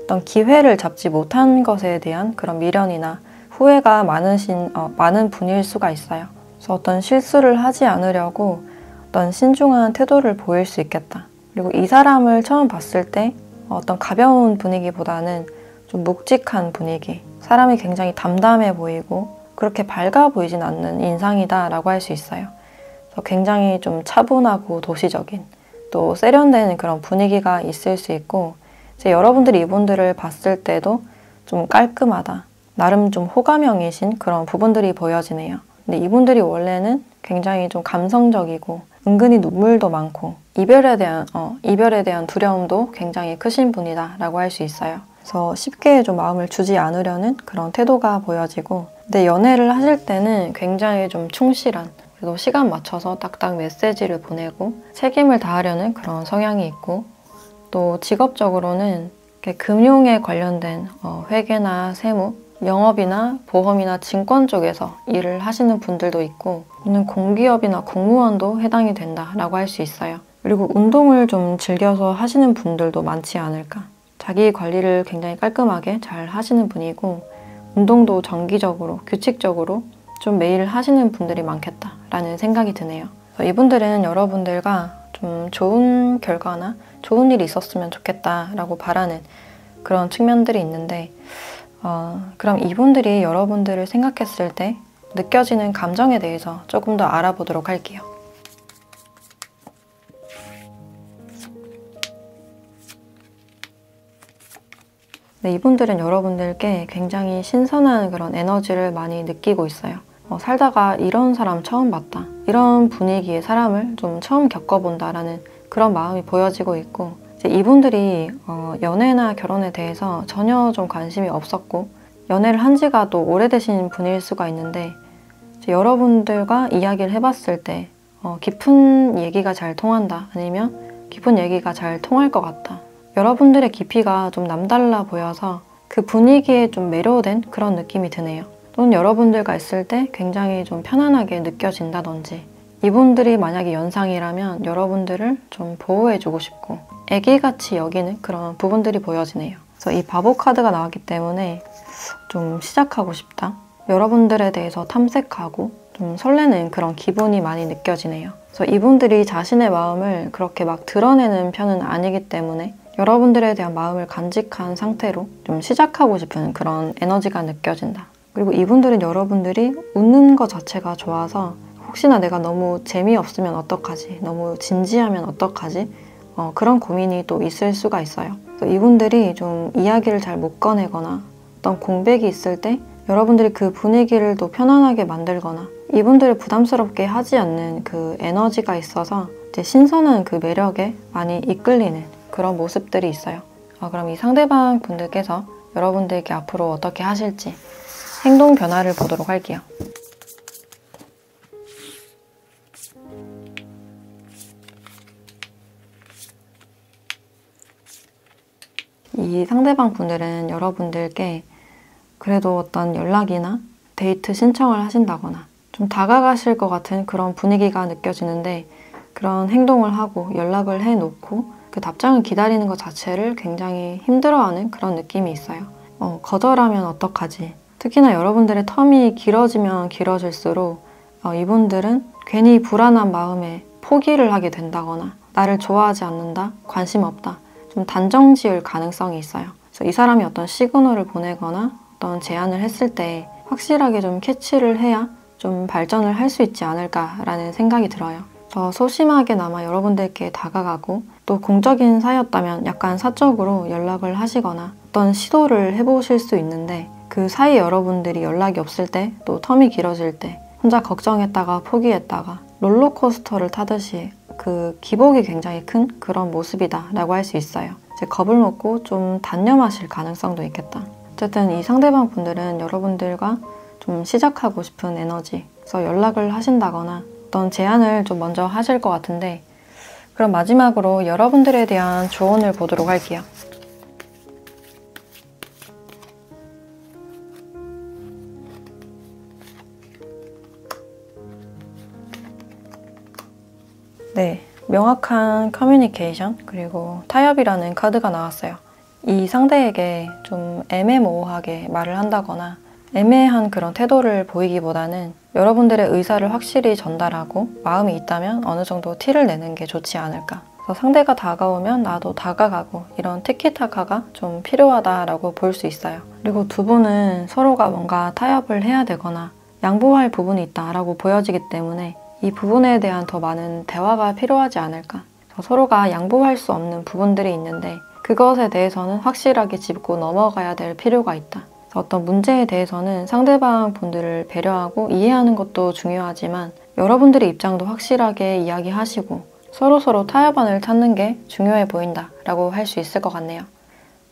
어떤 기회를 잡지 못한 것에 대한 그런 미련이나 후회가 많은 분일 수가 있어요. 그래서 어떤 실수를 하지 않으려고 어떤 신중한 태도를 보일 수 있겠다. 그리고 이 사람을 처음 봤을 때 어떤 가벼운 분위기보다는 좀 묵직한 분위기, 사람이 굉장히 담담해 보이고 그렇게 밝아 보이진 않는 인상이다 라고 할 수 있어요. 그래서 굉장히 좀 차분하고 도시적인, 또 세련된 그런 분위기가 있을 수 있고, 이제 여러분들이 이분들을 봤을 때도 좀 깔끔하다, 나름 좀 호감형이신 그런 부분들이 보여지네요. 근데 이분들이 원래는 굉장히 좀 감성적이고 은근히 눈물도 많고 이별에 대한 두려움도 굉장히 크신 분이다 라고 할 수 있어요. 그래서 쉽게 좀 마음을 주지 않으려는 그런 태도가 보여지고, 근데 연애를 하실 때는 굉장히 좀 충실한, 그래도 시간 맞춰서 딱딱 메시지를 보내고 책임을 다하려는 그런 성향이 있고, 또 직업적으로는 금융에 관련된 회계나 세무, 영업이나 보험이나 증권 쪽에서 일을 하시는 분들도 있고, 또는 공기업이나 공무원도 해당이 된다라고 할 수 있어요. 그리고 운동을 좀 즐겨서 하시는 분들도 많지 않을까. 자기 관리를 굉장히 깔끔하게 잘 하시는 분이고, 운동도 정기적으로, 규칙적으로 좀 매일 하시는 분들이 많겠다라는 생각이 드네요. 이분들은 여러분들과 좀 좋은 결과나 좋은 일이 있었으면 좋겠다라고 바라는 그런 측면들이 있는데, 그럼 이분들이 여러분들을 생각했을 때 느껴지는 감정에 대해서 조금 더 알아보도록 할게요. 네, 이분들은 여러분들께 굉장히 신선한 그런 에너지를 많이 느끼고 있어요. 살다가 이런 사람 처음 봤다, 이런 분위기의 사람을 좀 처음 겪어본다라는 그런 마음이 보여지고 있고, 이제 이분들이 연애나 결혼에 대해서 전혀 좀 관심이 없었고 연애를 한 지가 또 오래되신 분일 수가 있는데, 이제 여러분들과 이야기를 해봤을 때 깊은 얘기가 잘 통한다, 아니면 깊은 얘기가 잘 통할 것 같다, 여러분들의 깊이가 좀 남달라 보여서 그 분위기에 좀 매료된 그런 느낌이 드네요. 또는 여러분들과 있을 때 굉장히 좀 편안하게 느껴진다든지, 이분들이 만약에 연상이라면 여러분들을 좀 보호해주고 싶고 애기같이 여기는 그런 부분들이 보여지네요. 그래서 이 바보 카드가 나왔기 때문에 좀 시작하고 싶다, 여러분들에 대해서 탐색하고 좀 설레는 그런 기분이 많이 느껴지네요. 그래서 이분들이 자신의 마음을 그렇게 막 드러내는 편은 아니기 때문에 여러분들에 대한 마음을 간직한 상태로 좀 시작하고 싶은 그런 에너지가 느껴진다. 그리고 이분들은 여러분들이 웃는 것 자체가 좋아서 혹시나 내가 너무 재미없으면 어떡하지, 너무 진지하면 어떡하지, 그런 고민이 또 있을 수가 있어요. 그래서 이분들이 좀 이야기를 잘 못 꺼내거나 어떤 공백이 있을 때 여러분들이 그 분위기를 또 편안하게 만들거나 이분들을 부담스럽게 하지 않는 그 에너지가 있어서 이제 신선한 그 매력에 많이 이끌리는 그런 모습들이 있어요. 그럼 이 상대방 분들께서 여러분들께 앞으로 어떻게 하실지 행동 변화를 보도록 할게요. 이 상대방 분들은 여러분들께 그래도 어떤 연락이나 데이트 신청을 하신다거나 좀 다가가실 것 같은 그런 분위기가 느껴지는데, 그런 행동을 하고 연락을 해놓고 그 답장을 기다리는 것 자체를 굉장히 힘들어하는 그런 느낌이 있어요. 거절하면 어떡하지? 특히나 여러분들의 텀이 길어지면 길어질수록 이분들은 괜히 불안한 마음에 포기를 하게 된다거나 나를 좋아하지 않는다, 관심 없다, 좀 단정 지을 가능성이 있어요. 그래서 이 사람이 어떤 시그널을 보내거나 어떤 제안을 했을 때 확실하게 좀 캐치를 해야 좀 발전을 할 수 있지 않을까라는 생각이 들어요. 더 소심하게나마 여러분들께 다가가고, 또 공적인 사이였다면 약간 사적으로 연락을 하시거나 어떤 시도를 해보실 수 있는데, 그 사이 여러분들이 연락이 없을 때, 또 텀이 길어질 때 혼자 걱정했다가 포기했다가 롤러코스터를 타듯이 그 기복이 굉장히 큰 그런 모습이다 라고 할 수 있어요. 이제 겁을 먹고 좀 단념하실 가능성도 있겠다. 어쨌든 이 상대방 분들은 여러분들과 좀 시작하고 싶은 에너지, 그래서 연락을 하신다거나 어떤 제안을 좀 먼저 하실 것 같은데, 그럼 마지막으로 여러분들에 대한 조언을 보도록 할게요. 네, 명확한 커뮤니케이션 그리고 타협이라는 카드가 나왔어요. 이 상대에게 좀 애매모호하게 말을 한다거나 애매한 그런 태도를 보이기보다는 여러분들의 의사를 확실히 전달하고 마음이 있다면 어느 정도 티를 내는 게 좋지 않을까. 그래서 상대가 다가오면 나도 다가가고 이런 티키타카가 좀 필요하다라고 볼 수 있어요. 그리고 두 분은 서로가 뭔가 타협을 해야 되거나 양보할 부분이 있다라고 보여지기 때문에 이 부분에 대한 더 많은 대화가 필요하지 않을까. 서로가 양보할 수 없는 부분들이 있는데 그것에 대해서는 확실하게 짚고 넘어가야 될 필요가 있다. 어떤 문제에 대해서는 상대방 분들을 배려하고 이해하는 것도 중요하지만 여러분들의 입장도 확실하게 이야기하시고 서로서로 타협안을 찾는 게 중요해 보인다 라고 할 수 있을 것 같네요.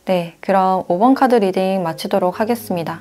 네, 그럼 5번 카드 리딩 마치도록 하겠습니다.